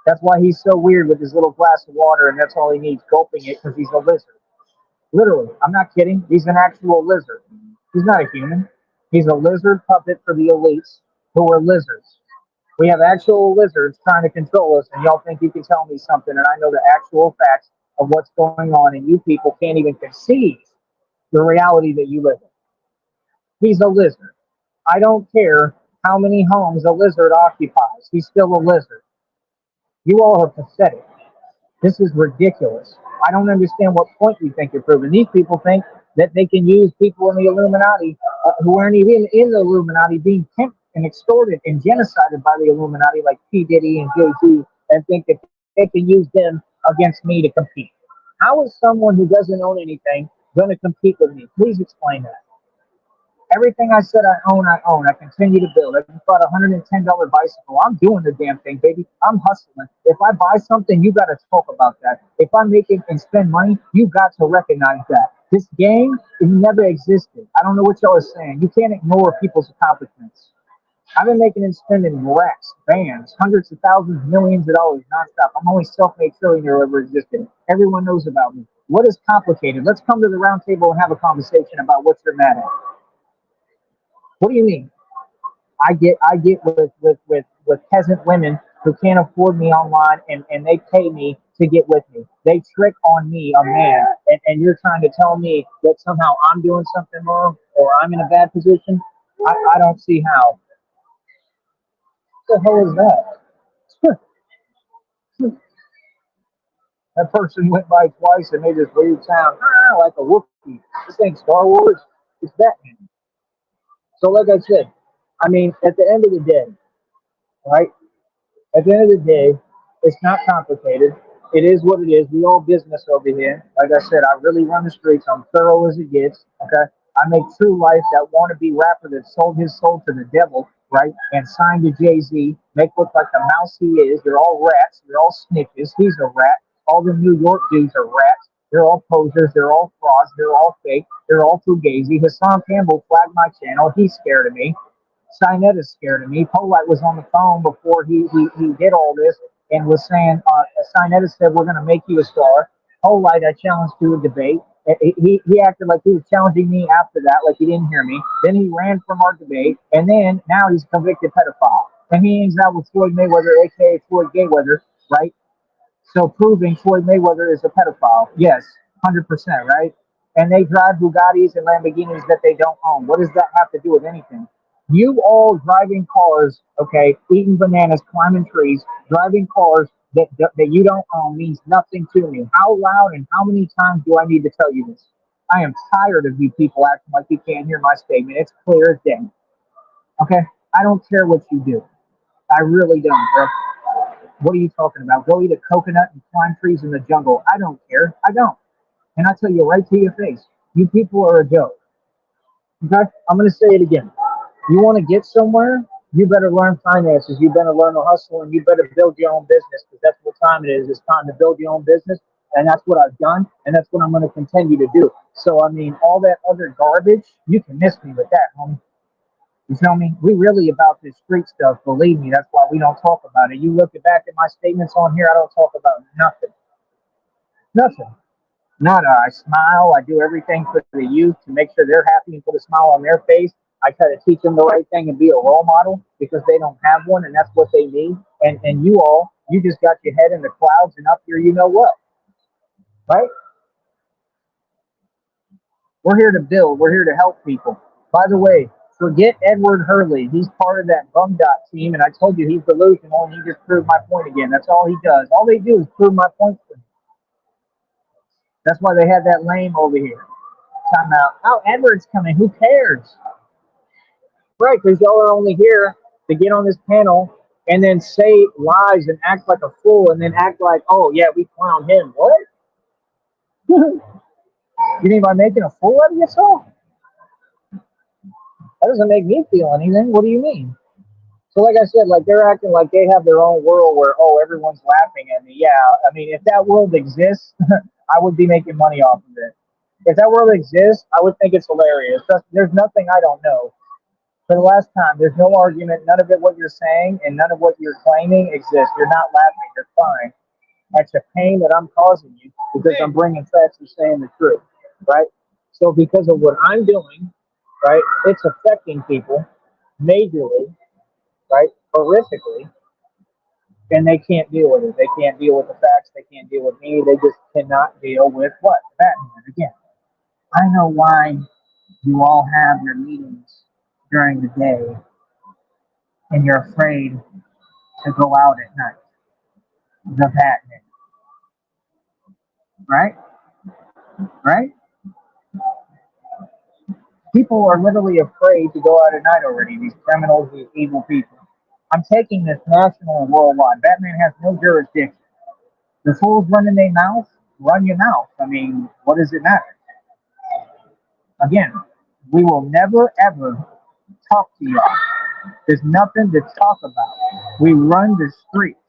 That's why he's so weird with his little glass of water, and that's all he needs, gulping it, because he's a lizard. Literally, I'm not kidding. He's an actual lizard. He's not a human. He's a lizard puppet for the elites who are lizards. We have actual lizards trying to control us, and y'all think you can tell me something, and I know the actual facts of what's going on, and you people can't even conceive the reality that you live in. He's a lizard. I don't care how many homes a lizard occupies. He's still a lizard. You all are pathetic. This is ridiculous. I don't understand what point you think you're proving. These people think that they can use people in the Illuminati who aren't even in the Illuminati being pimped and extorted and genocided by the Illuminati like P. Diddy and Jay-Z and think that they can use them against me to compete. How is someone who doesn't own anything going to compete with me? Please explain that. Everything I said I own, I own. I continue to build. I just bought a $110 bicycle. I'm doing the damn thing, baby. I'm hustling. If I buy something, you got to talk about that. If I make it and spend money, you got to recognize that. This game, it never existed. I don't know what y'all are saying. You can't ignore people's accomplishments. I've been making and spending racks, bands, hundreds of thousands, millions of dollars nonstop. I'm only self-made trillionaire ever existed. Everyone knows about me. What is complicated? Let's come to the round table and have a conversation about what you're mad at. What do you mean? I get with peasant women who can't afford me online and they pay me to get with me. They trick on me, a man, and you're trying to tell me that somehow I'm doing something wrong or I'm in a bad position? I don't see how. What the hell is that? That person went by twice and made this weird sound, like a Wookiee. This ain't Star Wars. It's Batman. So like I said, I mean, at the end of the day, right? At the end of the day, it's not complicated. It is what it is. We all business over here. Like I said, I really run the streets. I'm thorough as it gets. Okay. I make True Life, that wannabe rapper that sold his soul to the devil, right? And signed to Jay-Z, make look like the mouse he is. They're all rats. They're all snitches. He's a rat. All the New York dudes are rats. They're all posers. They're all frauds. They're all fake. They're all fugazi. Hassan Campbell flagged my channel. He's scared of me. Sinetta is scared of me. Polite was on the phone before he did all this and was saying, Sinetta said, we're going to make you a star. Polite, I challenged to a debate. He acted like he was challenging me after that, like he didn't hear me. Then he ran from our debate, and then now he's a convicted pedophile. And he hangs out with Floyd Mayweather, a.k.a. Floyd Mayweather, right? So proving Floyd Mayweather is a pedophile. Yes, 100%, right? And they drive Bugattis and Lamborghinis that they don't own. What does that have to do with anything? You all driving cars, okay, eating bananas, climbing trees, driving cars that you don't own means nothing to me. How loud and how many times do I need to tell you this? I am tired of you people acting like you can't hear my statement. It's clear as day. Okay? I don't care what you do. I really don't, bro. What are you talking about? Go eat a coconut and climb trees in the jungle. I don't care. I don't. And I tell you right to your face, you people are a joke. Okay? I'm going to say it again. You want to get somewhere, you better learn finances. You better learn to hustle, and you better build your own business because that's what time it is. It's time to build your own business, and that's what I've done, and that's what I'm going to continue to do. So, I mean, all that other garbage, you can miss me with that, homie. You feel me? We really about this street stuff. Believe me, that's why we don't talk about it. You look back at my statements on here, I don't talk about nothing. Nothing. Nada. I smile. I do everything for the youth to make sure they're happy and put a smile on their face. I try to teach them the right thing and be a role model because they don't have one, and that's what they need. And you all, you just got your head in the clouds and up here, you know what, right? We're here to build. We're here to help people. By the way, forget Edward Hurley. He's part of that bum dot team, and I told you he's delusional, and he just proved my point again. That's all he does. All they do is prove my point for me. That's why they have that lame over here. Talking about, oh, Edward's coming. Who cares? Right, because y'all are only here to get on this panel and then say lies and act like a fool and then act like, oh, yeah, we clowned him. What? You mean by making a fool out of yourself? That doesn't make me feel anything. What do you mean? So like I said, like they're acting like they have their own world where, oh, everyone's laughing at me. Yeah, I mean, if that world exists, I would be making money off of it. If that world exists, I would think it's hilarious. There's nothing I don't know. For the last time, there's no argument. None of it what you're saying and none of what you're claiming exists. You're not laughing. You're crying. That's a pain that I'm causing you because I'm bringing facts and saying the truth, right? So because of what I'm doing, right, it's affecting people majorly, right, horrifically, and they can't deal with it. They can't deal with the facts. They can't deal with me. They just cannot deal with what? Batman. Again, I know why you all have your meetings during the day and you're afraid to go out at night. The Batman, right? Right? People are literally afraid to go out at night already. These criminals, these evil people. I'm taking this national and worldwide. Batman has no jurisdiction. The fools running their mouth, run your mouth. I mean, what does it matter? Again, we will never ever talk to y'all. There's nothing to talk about. We run the streets.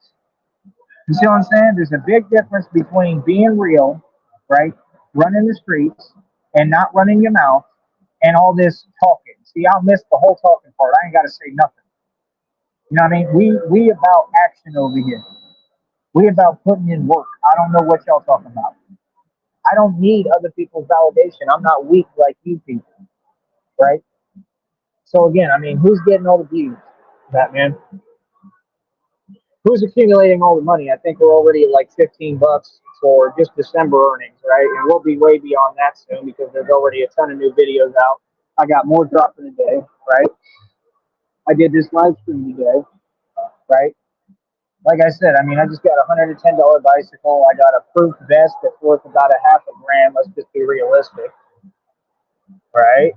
You see what I'm saying? There's a big difference between being real, right? Running the streets and not running your mouth and all this talking. See, I missed the whole talking part. I ain't got to say nothing. You know what I mean? We about action over here. We about putting in work. I don't know what y'all talking about. I don't need other people's validation. I'm not weak like you people, right? So again, I mean, who's getting all the views, Batman? Who's accumulating all the money? I think we're already at like $15 for just December earnings, right? And we'll be way beyond that soon because there's already a ton of new videos out. I got more dropping today, right? I did this live stream today, right? Like I said, I mean, I just got a $110 bicycle. I got a proof vest that's worth about a half a grand. Let's just be realistic, right?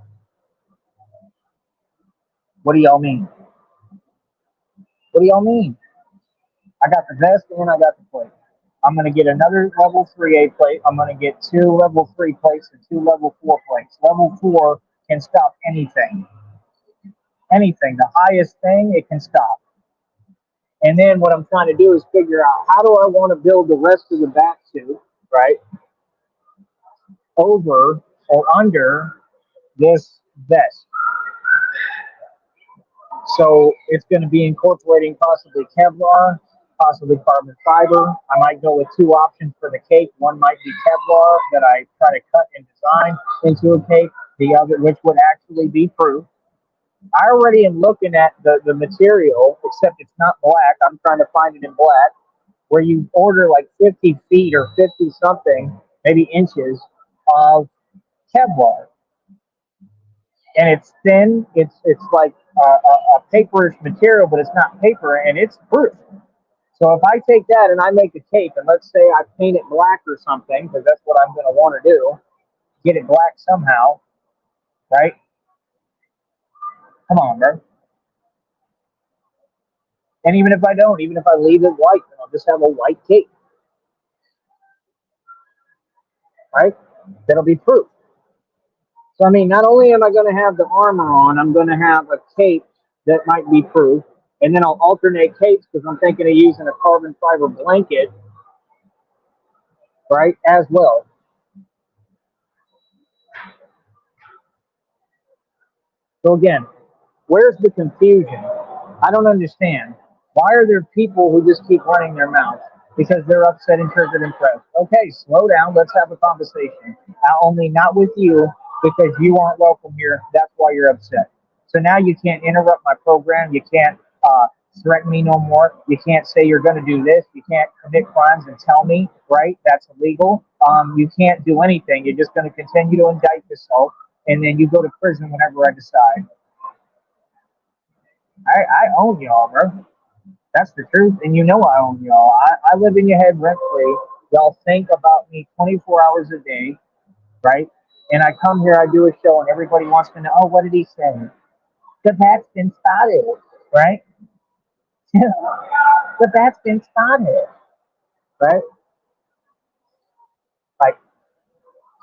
What do y'all mean? What do y'all mean? I got the vest and I got the plate. I'm going to get another level 3A plate. I'm going to get 2 level 3 plates and 2 level 4 plates. Level 4 can stop anything. Anything. The highest thing, it can stop. And then what I'm trying to do is figure out how do I want to build the rest of the back suit, right? Over or under this vest. So it's going to be incorporating possibly Kevlar, possibly carbon fiber. I might go with 2 options for the cape. One might be Kevlar that I try to cut and design into a cape. The other, which would actually be proof. I already am looking at the material, except it's not black. I'm trying to find it in black, where you order like 50 feet or 50 something, maybe inches of Kevlar. And it's thin. It's like a paperish material, but it's not paper, and it's proof. So if I take that and I make a cape, and let's say I paint it black or something, because that's what I'm going to want to do, get it black somehow, right? Come on, bro. And even if I don't, even if I leave it white, then I'll just have a white cape, right? That'll be proof. So I mean, not only am I going to have the armor on, I'm going to have a cape that might be proof, and then I'll alternate capes because I'm thinking of using a carbon fiber blanket, right, as well. So again, where's the confusion? I don't understand. Why are there people who just keep running their mouth? Because they're upset and triggered and pressed. Okay, slow down. Let's have a conversation. Only not with you because you aren't welcome here. That's why you're upset. So now you can't interrupt my program. You can't threaten me no more. You can't say you're going to do this. You can't commit crimes and tell me, right? That's illegal. You can't do anything. You're just going to continue to indict yourself, and then you go to prison whenever I decide. I own y'all, bro. That's the truth, and you know I own y'all. I live in your head rent free. Y'all think about me 24 hours a day, right? And I come here, I do a show, and everybody wants to know, oh, what did he say? The bat's been spotted, right? The bat's been spotted, right? Like,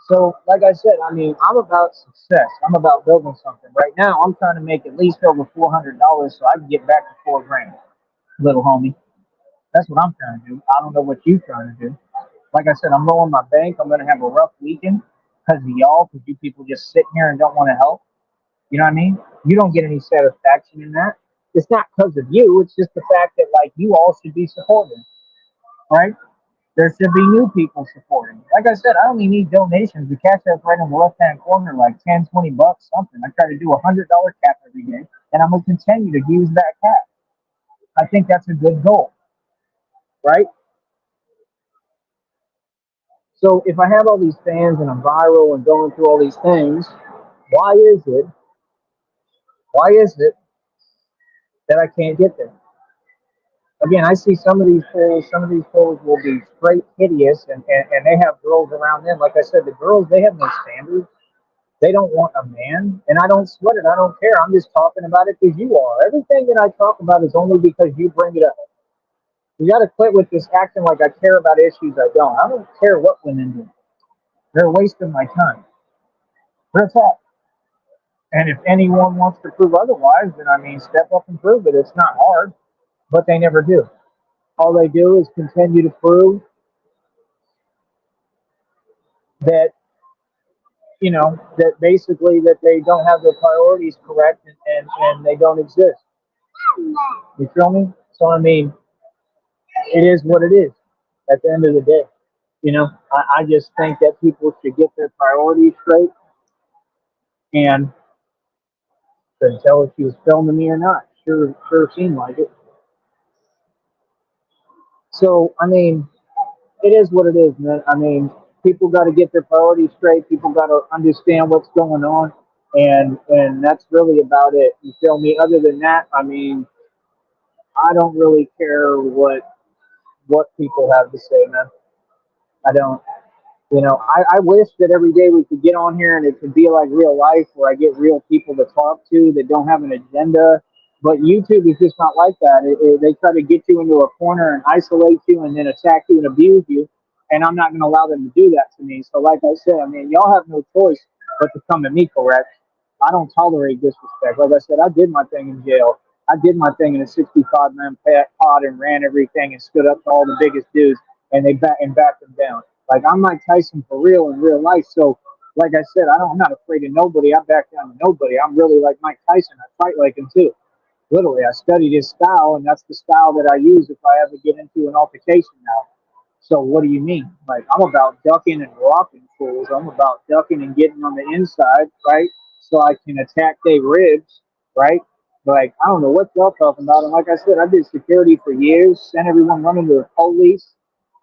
so, like I said, I mean, I'm about success. I'm about building something. Right now, I'm trying to make at least over $400 so I can get back to 4 grand, little homie. That's what I'm trying to do. I don't know what you're trying to do. Like I said, I'm low on my bank. I'm going to have a rough weekend because of y'all, because you people just sitting here and don't want to help. You know what I mean? You don't get any satisfaction in that. It's not because of you. It's just the fact that, like, you all should be supporting, right? There should be new people supporting. Like I said, I only need donations. The cash app right in the left-hand corner, like 10, 20 bucks, something. I try to do $100 cap every day, and I'm going to continue to use that cap. I think that's a good goal, right? So if I have all these fans and I'm viral and going through all these things, why is it Why is it that I can't get there? Again, I see some of these fools will be straight hideous and they have girls around them. Like I said, the girls, they have no standards. They don't want a man, and I don't sweat it. I don't care. I'm just talking about it because you are. Everything that I talk about is only because you bring it up. You got to quit with this acting like I care about issues I don't. I don't care what women do. They're wasting my time. That's all. And if anyone wants to prove otherwise, then I mean, step up and prove it. It's not hard, but they never do. All they do is continue to prove that, that basically that they don't have their priorities correct and they don't exist. You feel me? So I mean, it is what it is at the end of the day. I just think that people should get their priorities straight and couldn't tell if she was filming me or not. Sure seemed like it. So I mean, it is what it is, man. I mean, people got to get their priorities straight. People got to understand what's going on, and that's really about it. You feel me? Other than that, I mean, I don't really care what people have to say, man. I don't. I wish that every day we could get on here and it could be like real life where I get real people to talk to that don't have an agenda. But YouTube is just not like that. They try to get you into a corner and isolate you and then attack you and abuse you. And I'm not going to allow them to do that to me. So, like I said, I mean, y'all have no choice but to come to me, correct? I don't tolerate disrespect. Like I said, I did my thing in jail. I did my thing in a 65-man pod and ran everything and stood up to all the biggest dudes and backed them down. Like I'm Mike Tyson for real in real life. So, like I said, I'm not afraid of nobody. I back down to nobody. I'm really like Mike Tyson. I fight like him too. Literally, I studied his style, and that's the style that I use if I ever get into an altercation now. So what do you mean? Like I'm about ducking and rocking fools. I'm about ducking and getting on the inside, right? So I can attack their ribs, right? Like I don't know what y'all talking about. And like I said, I did security for years, sent everyone running to the police,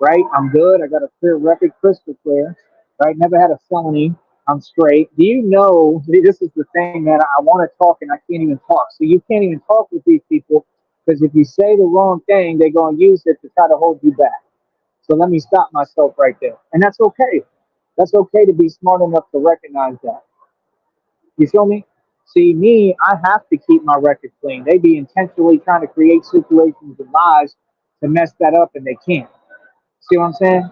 right? I'm good. I got a clear record, crystal clear, right? Never had a felony. I'm straight. Do you know? This is the thing that I want to talk and I can't even talk. So you can't even talk with these people because if you say the wrong thing, they're going to use it to try to hold you back. So let me stop myself right there. And that's okay. That's okay to be smart enough to recognize that. You feel me? See, me, I have to keep my record clean. They be intentionally trying to create situations and lies to mess that up, and they can't. See what I'm saying?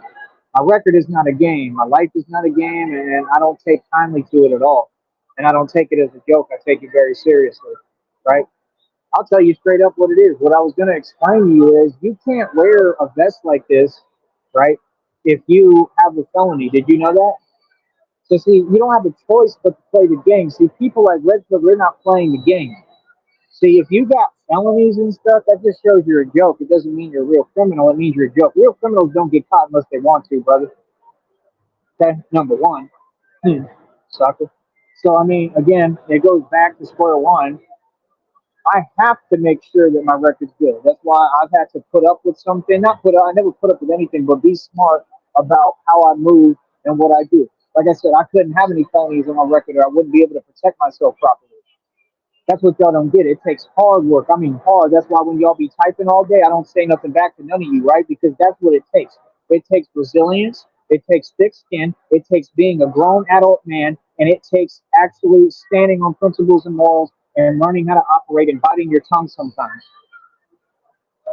My record is not a game. My life is not a game, and I don't take kindly to it at all. And I don't take it as a joke. I take it very seriously, right? I'll tell you straight up what it is. What I was going to explain to you is you can't wear a vest like this, right, if you have a felony. Did you know that? So, see, you don't have a choice but to play the game. See, people like Redfield, they're not playing the game. See, if you got felonies and stuff, that just shows you're a joke. It doesn't mean you're a real criminal. It means you're a joke. Real criminals don't get caught unless they want to, brother. Okay, number one. Sucker. So, I mean, again, it goes back to square one. I have to make sure that my record's good. That's why I've had to put up with something. Not put up, I never put up with anything, but be smart about how I move and what I do. Like I said, I couldn't have any felonies on my record or I wouldn't be able to protect myself properly. That's what y'all don't get. It takes hard work. I mean, hard. That's why when y'all be typing all day, I don't say nothing back to none of you, right? Because that's what it takes. It takes resilience. It takes thick skin. It takes being a grown adult man. And it takes actually standing on principles and morals and learning how to operate and biting your tongue sometimes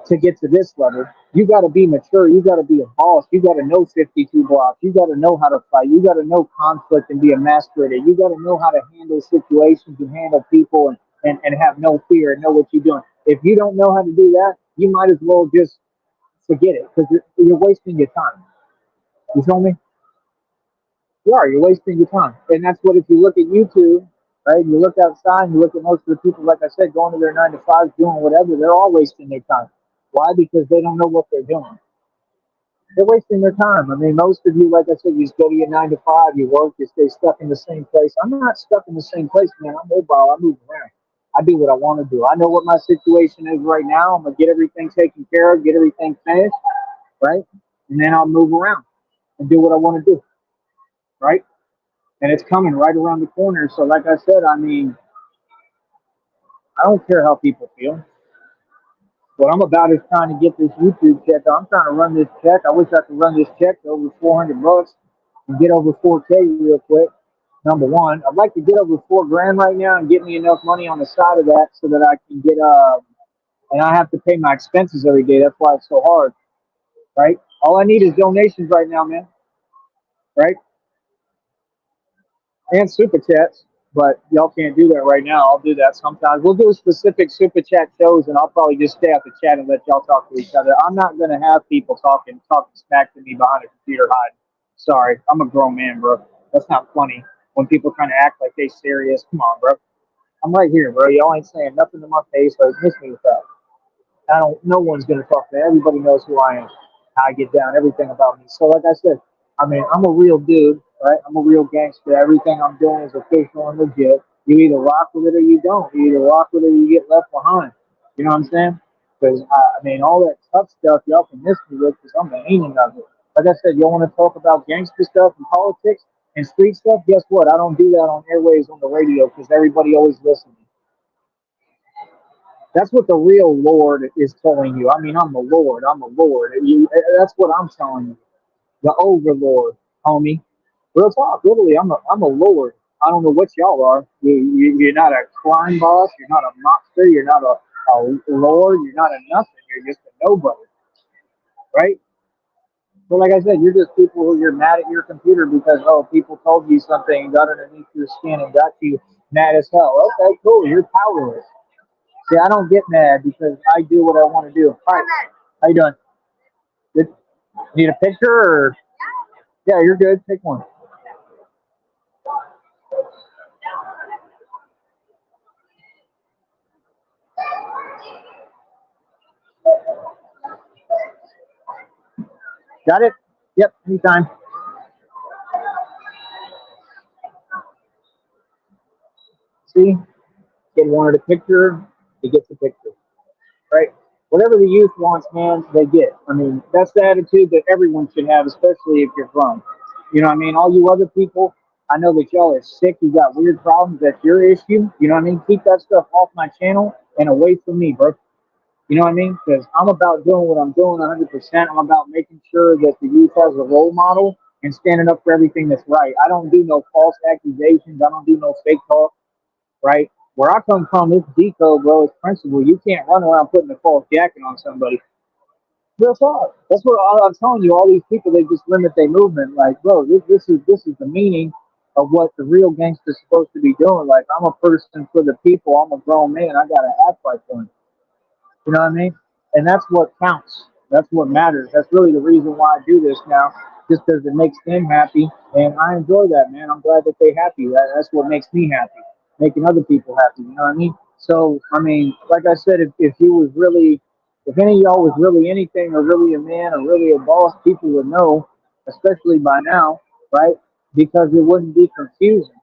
to get to this level. You got to be mature. You got to be a boss. You got to know 52 blocks. You got to know how to fight. You got to know conflict and be a master at it. You got to know how to handle situations and handle people and have no fear and know what you're doing. If you don't know how to do that, you might as well just forget it because you're wasting your time. You feel me? You are. You're wasting your time. And that's what if you look at YouTube, right? You look outside and you look at most of the people, like I said, going to their 9 to 5s, doing whatever, they're all wasting their time. Why? Because they don't know what they're doing. They're wasting their time. I mean, most of you, like I said, you just go to your 9 to 5, you work, you stay stuck in the same place. I'm not stuck in the same place, man. I'm mobile. I move around. I do what I want to do. I know what my situation is right now. I'm going to get everything taken care of, get everything finished, right? And then I'll move around and do what I want to do, right? And it's coming right around the corner. So, like I said, I mean, I don't care how people feel. What I'm about is trying to get this YouTube check. I'm trying to run this check. I wish I could run this check to over 400 bucks and get over 4K real quick. Number one, I'd like to get over 4 grand right now and get me enough money on the side of that so that I can get and I have to pay my expenses every day. That's why it's so hard, right? All I need is donations right now, man, right? And super chats, but y'all can't do that right now. I'll do that sometimes. We'll do specific super chat shows, and I'll probably just stay at the chat and let y'all talk to each other. I'm not gonna have people talking smack to me behind a computer hiding. Sorry, I'm a grown man, bro. That's not funny. When people trying to act like they serious, come on, bro. I'm right here, bro. Y'all ain't saying nothing to my face, so miss me with that. I don't. No one's gonna talk to me. Everybody knows who I am, how I get down, everything about me. So, like I said, I mean, I'm a real dude, right? I'm a real gangster. Everything I'm doing is official and legit. You either rock with it or you don't. You either rock with it or you get left behind. You know what I'm saying? Because I mean, all that tough stuff y'all can miss me with because I'm the meaning of it. Like I said, y'all want to talk about gangster stuff and politics and street stuff? Guess what? I don't do that on airways on the radio because everybody always listens. That's what the real Lord is telling you. I mean, I'm the Lord. I'm a Lord. That's what I'm telling you. The overlord, homie. Real talk. Literally, I'm a Lord. I don't know what y'all are. You're not a crime boss. You're not a mobster. You're not a Lord. You're not a nothing. You're just a nobody, right? But like I said, you're just people who you're mad at your computer because, oh, people told you something and got underneath your skin and got you mad as hell. Okay, cool. You're powerless. See, I don't get mad because I do what I want to do. All right. How you doing? Good. Need a picture or? Yeah, you're good. Take one. Got it? Yep, anytime. See? Kid wanted a picture, he gets a picture. Right? Whatever the youth wants, man, they get. I mean, that's the attitude that everyone should have, especially if you're grown. You know what I mean? All you other people, I know that y'all are sick, you got weird problems, that's your issue. You know what I mean? Keep that stuff off my channel and away from me, bro. You know what I mean? Because I'm about doing what I'm doing 100%. I'm about making sure that the youth has a role model and standing up for everything that's right. I don't do no false accusations. I don't do no fake talk, right? Where I come from, it's deco, bro. It's principle. You can't run around putting a false jacket on somebody. Real talk. That's what I'm telling you. All these people, they just limit their movement. Like, bro, this is the meaning of what the real gangster's supposed to be doing. Like, I'm a person for the people. I'm a grown man. I gotta act like one. You know what I mean? And that's what counts. That's what matters. That's really the reason why I do this now, just because it makes them happy, and I enjoy that, man. I'm glad that they're happy. That's what makes me happy, making other people happy. You know what I mean? So, I mean, like I said, if you was really, if any of y'all was really anything, or really a man, or really a boss, people would know, especially by now, right? Because it wouldn't be confusing,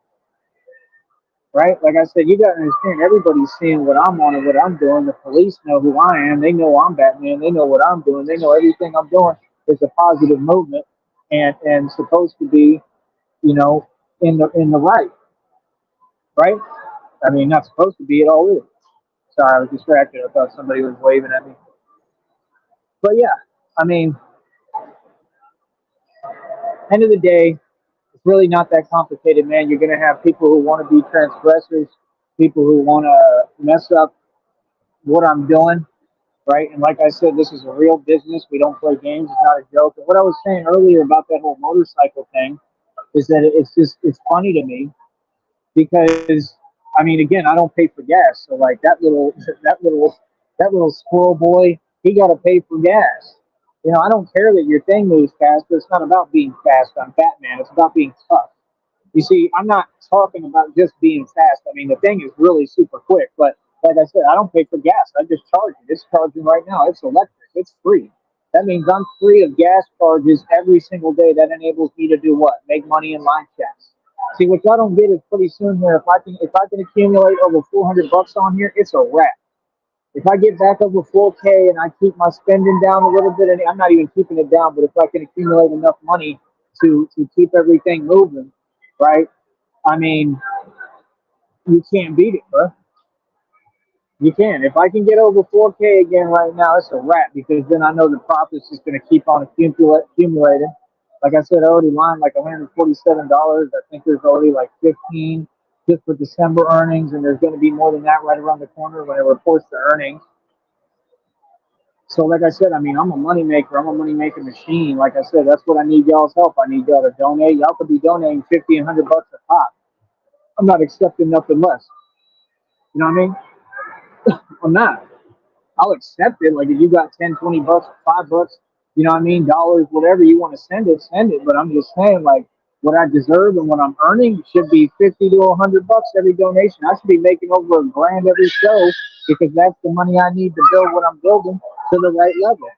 right? Like I said, you got to understand, everybody's seeing what I'm on and what I'm doing. The police know who I am. They know I'm Batman. They know what I'm doing. They know everything I'm doing is a positive movement and supposed to be, you know, in the right? I mean, not supposed to be. It all is. Sorry, I was distracted. I thought somebody was waving at me. But yeah, I mean, end of the day, it's really not that complicated, man. You're gonna have people who want to be transgressors, people who want to mess up what I'm doing, right? And like I said, this is a real business. We don't play games. It's not a joke. And what I was saying earlier about that whole motorcycle thing is that it's funny to me because I mean, again, I don't pay for gas, so like that little squirrel boy, he got to pay for gas. You know, I don't care that your thing moves fast, but it's not about being fast. I'm Batman. It's about being tough. You see, I'm not talking about just being fast. I mean, the thing is really super quick, but like I said, I don't pay for gas. I just charge it. It's charging right now. It's electric. It's free. That means I'm free of gas charges every single day. That enables me to do what? Make money in line checks. See, what y'all don't get is pretty soon here. If I can accumulate over 400 bucks on here, it's a wrap. If I get back over 4K and I keep my spending down a little bit, and I'm not even keeping it down, but if I can accumulate enough money to keep everything moving, right? I mean, you can't beat it, bro. You can. If I can get over 4K again right now, it's a wrap because then I know the profit's just going to keep on accumulating. Like I said, I already lined like $147. I think there's already like 15 just for December earnings, and there's going to be more than that right around the corner when it reports the earnings. So, like I said, I mean, I'm a money maker. I'm a money making machine. Like I said, that's what I need y'all's help. I need y'all to donate. Y'all could be donating 50 and $100 a pop. I'm not accepting nothing less. You know what I mean? I'm not. I'll accept it. Like if you got 10, 20 bucks, $5, you know what I mean? Dollars, whatever you want to send it, send it. But I'm just saying, like, what I deserve and what I'm earning should be 50 to $100 every donation. I should be making over a grand every show because that's the money I need to build what I'm building to the right level.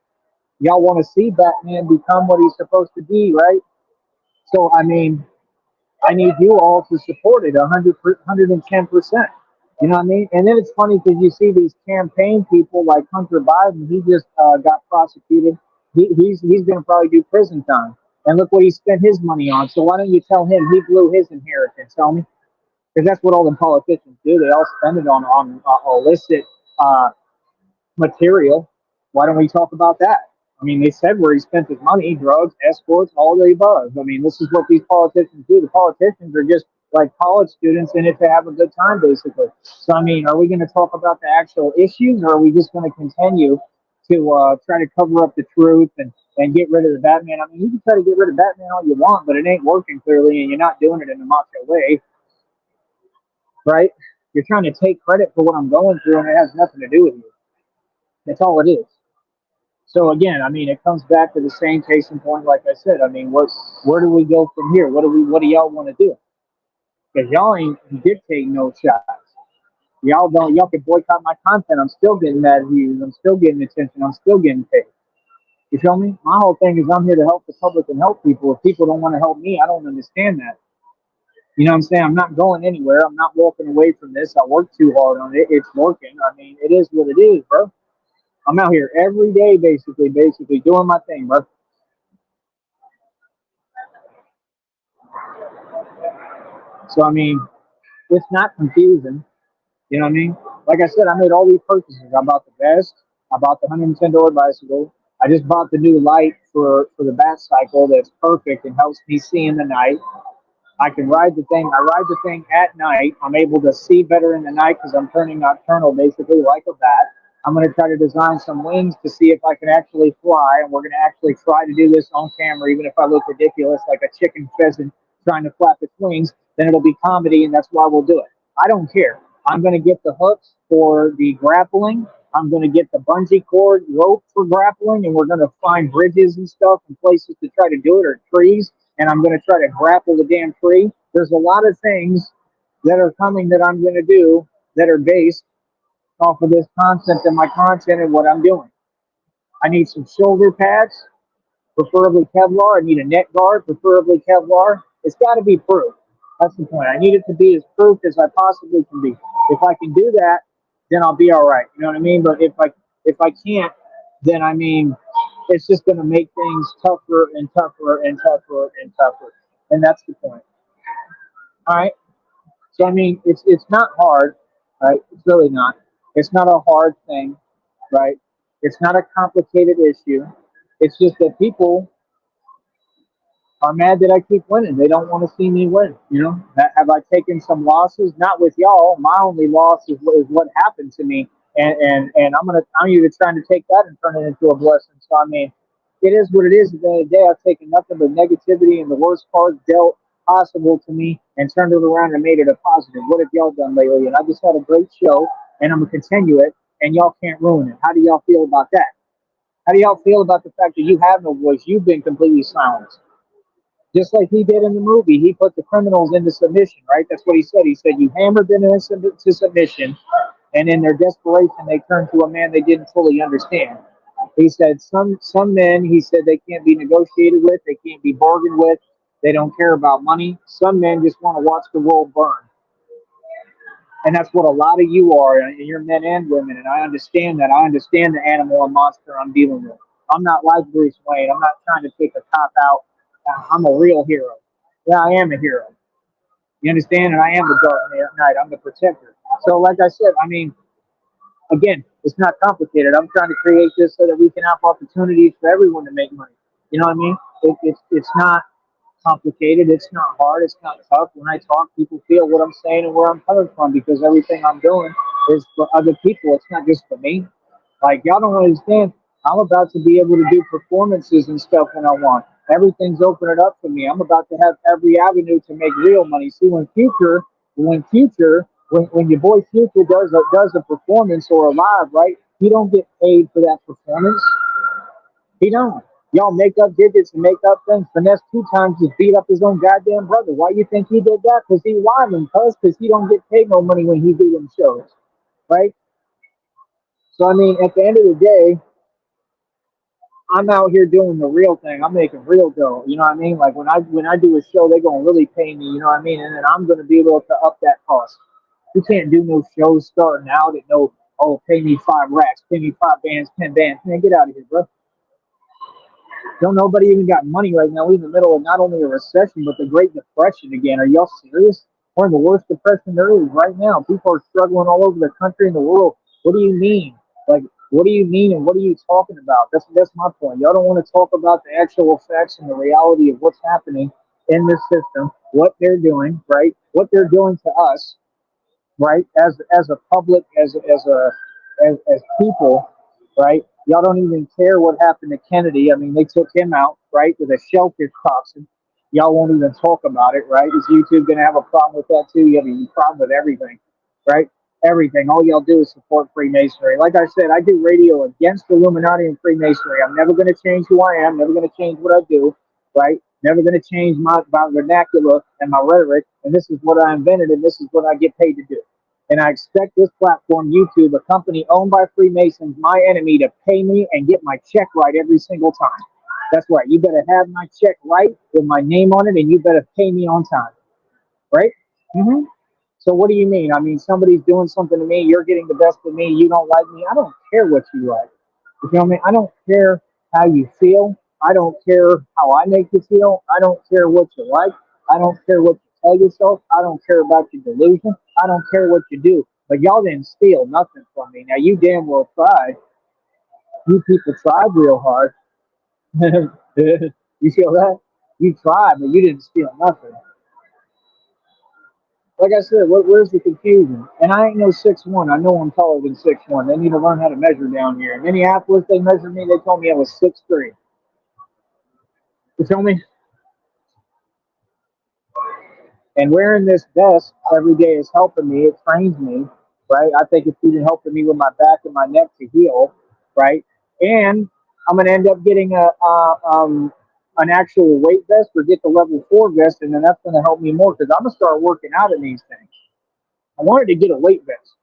Y'all want to see Batman become what he's supposed to be, right? So, I mean, I need you all to support it 110%. You know what I mean? And then it's funny because you see these campaign people like Hunter Biden. He just got prosecuted. He's going to probably do prison time. And look what he spent his money on. So why don't you tell him he blew his inheritance? Tell me, because that's what all the politicians do. They all spend it on illicit uh, material. Why don't we talk about that? I mean, they said where he spent his money, drugs, escorts, all the above. I mean, this is what these politicians do. The politicians are just like college students in it to have a good time, basically. So, I mean, are we going to talk about the actual issues, or are we just going to continue to try to cover up the truth and get rid of the Batman? I mean, you can try to get rid of Batman all you want, but it ain't working clearly, and you're not doing it in a macho way, right? You're trying to take credit for what I'm going through, and it has nothing to do with you. That's all it is. So again, I mean, it comes back to the same case in point. Like I said, I mean, where do we go from here? What do y'all want to do? Because y'all ain't dictating no shots. Y'all can boycott my content. I'm still getting mad views. I'm still getting attention. I'm still getting paid. You feel me? My whole thing is I'm here to help the public and help people. If people don't want to help me, I don't understand that. You know what I'm saying? I'm not going anywhere. I'm not walking away from this. I work too hard on it. It's working. I mean, it is what it is, bro. I'm out here every day, basically doing my thing, bro. So I mean, it's not confusing. You know what I mean? Like I said, I made all these purchases. I bought the vest. I bought the $110 bicycle. I just bought the new light for the bat cycle that's perfect and helps me see in the night. I can ride the thing. I ride the thing at night. I'm able to see better in the night because I'm turning nocturnal, basically like a bat. I'm going to try to design some wings to see if I can actually fly, and we're going to actually try to do this on camera, even if I look ridiculous like a chicken pheasant trying to flap its wings. Then it'll be comedy, and that's why we'll do it. I don't care. I'm going to get the hooks for the grappling. I'm going to get the bungee cord rope for grappling, and we're going to find bridges and stuff and places to try to do it, or trees, and I'm going to try to grapple the damn tree. There's a lot of things that are coming that I'm going to do that are based off of this concept and my content and what I'm doing. I need some shoulder pads, preferably Kevlar. I need a neck guard, preferably Kevlar. It's got to be proof. That's the point. I need it to be as proof as I possibly can be. If I can do that, then I'll be all right. You know what I mean? But if I can't, then I mean, it's just going to make things tougher and tougher and tougher and tougher. And that's the point. All right. So I mean, it's not hard, right? It's really not. It's not a hard thing, right? It's not a complicated issue. It's just that people are mad that I keep winning. They don't want to see me win. You know, have I taken some losses? Not with y'all. My only loss is what happened to me, and I'm either trying to take that and turn it into a blessing. So I mean, it is what it is. At the end of the day, I've taken nothing but negativity and the worst cards dealt possible to me and turned it around and made it a positive. What have y'all done lately? And I just had a great show, and I'm gonna continue it, and y'all can't ruin it. How do y'all feel about that? How do y'all feel about the fact that you have no voice? You've been completely silenced. Just like he did in the movie, he put the criminals into submission, right? That's what he said. He said, you hammered them into submission, and in their desperation, they turned to a man they didn't fully understand. He said, some men, he said, they can't be negotiated with, they can't be bargained with, they don't care about money. Some men just want to watch the world burn. And that's what a lot of you are, and you're men and women, and I understand that. I understand the animal and monster I'm dealing with. I'm not like Bruce Wayne. I'm not trying to take a cop out. I'm a real hero. Yeah, I am a hero. You understand? And I am the dark knight. I'm the protector. So, like I said, I mean, Again, it's not complicated. I'm trying to create this so that we can have opportunities for everyone to make money. You know what I mean? It's not complicated. It's not hard. It's not tough. When I talk, people feel what I'm saying and where I'm coming from because everything I'm doing is for other people. It's not just for me. Like, y'all don't understand. I'm about to be able to do performances and stuff when I want. Everything's opening up for me. I'm about to have every avenue to make real money. See, when your boy Future does a performance or a live, right? He don't get paid for that performance. He don't. Y'all make up digits and make up things. Finesse 2 times just beat up his own goddamn brother. Why you think he did that? Because he wilding, because he don't get paid no money when he do them shows, right? So I mean, at the end of the day, I'm out here doing the real thing. I'm making real dough. You know what I mean? Like when I do a show, they're gonna really pay me. You know what I mean? And then I'm gonna be able to up that cost. You can't do no shows starting out at no, oh, pay me 5 racks, pay me 5 bands, 10 bands. Man, get out of here, bro. Don't nobody even got money right now. We're in the middle of not only a recession but the Great Depression again. Are y'all serious? We're in the worst depression there is right now. People are struggling all over the country and the world. What do you mean? Like, what do you mean and what are you talking about? That's my point. Y'all don't want to talk about the actual facts and the reality of what's happening in this system, what they're doing, right? What they're doing to us, right? As a public, as people, right? Y'all don't even care what happened to Kennedy. I mean, they took him out, right, with a shellfish toxin. Y'all won't even talk about it, right? Is YouTube gonna have a problem with that too? You have a problem with everything, right? Everything. All y'all do is support Freemasonry. Like I said, I do radio against Illuminati and Freemasonry. I'm never gonna change who I am. Never gonna change what I do, right? Never gonna change my vernacular and my rhetoric. And this is what I invented, and this is what I get paid to do. And I expect this platform, YouTube, a company owned by Freemasons, my enemy, to pay me and get my check right every single time. That's right. You better have my check right with my name on it, and you better pay me on time. Right? hmm So what do you mean? I mean, somebody's doing something to me. You're getting the best of me. You don't like me. I don't care what you like. You feel me? I don't care how you feel. I don't care how I make you feel. I don't care what you like. I don't care what you tell yourself. I don't care about your delusion. I don't care what you do. But y'all didn't steal nothing from me. Now you damn well tried. You people tried real hard. You feel that? You tried, but you didn't steal nothing. Like I said, where's the confusion? And I ain't no 6'1". I know I'm taller than 6'1". They need to learn how to measure down here. In Minneapolis, they measured me. They told me I was 6'3". You feel me? And wearing this vest every day is helping me. It trains me, right? I think it's even helping me with my back and my neck to heal, right? And I'm gonna end up getting an actual weight vest or get the level 4 vest, and then that's gonna help me more because I'm gonna start working out in these things. I wanted to get a weight vest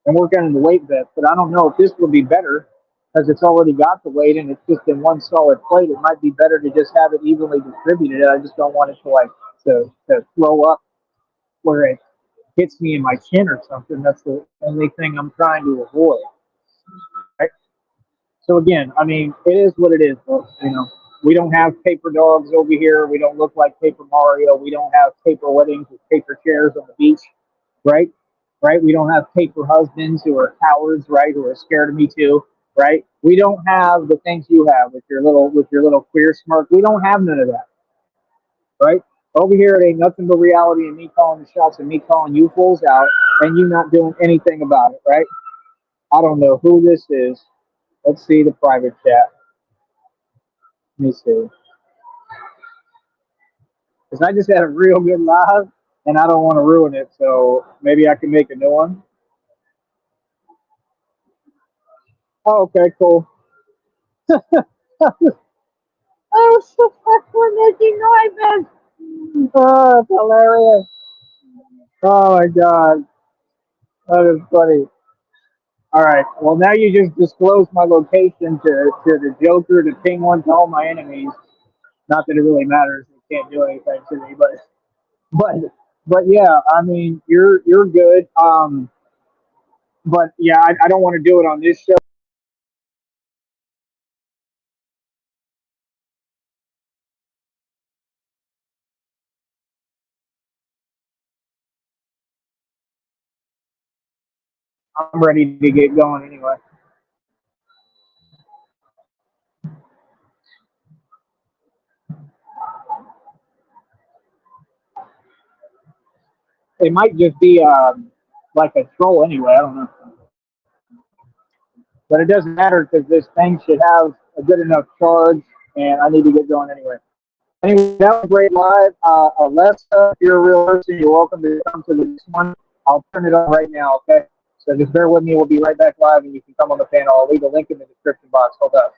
and work out in the weight vest, but I don't know if this would be better because it's already got the weight and it's just in one solid plate. It might be better to just have it evenly distributed. I just don't want it to to throw up where it hits me in my chin or something. That's the only thing I'm trying to avoid. Right? So again, I mean, it is what it is, folks. You know, we don't have paper dogs over here. We don't look like Paper Mario. We don't have paper weddings with paper chairs on the beach, right? Right? We don't have paper husbands who are cowards, right? Who are scared of me too, right? We don't have the things you have with your little queer smirk. We don't have none of that, right? Over here, it ain't nothing but reality and me calling the shots and me calling you fools out and you not doing anything about it, right? I don't know who this is. Let's see the private chat. Let me see. Because I just had a real good live and I don't want to ruin it, so maybe I can make a new one. Oh, okay, cool. Oh, so we're making noises. Oh, it's hilarious. Oh my god, that is funny. All right. Well, now you just disclosed my location to the Joker to ping one to all my enemies. Not that it really matters. They can't do anything to me, but but yeah. I mean, you're good. But yeah, I don't want to do it on this show. I'm ready to get going anyway. It might just be like a troll anyway. I don't know. But it doesn't matter because this thing should have a good enough charge, and I need to get going anyway. Anyway, that was a great live. Alexa, if you're a real person, you're welcome to come to this one. I'll turn it on right now, okay? So just bear with me. We'll be right back live, and you can come on the panel. I'll leave a link in the description box. Hold up.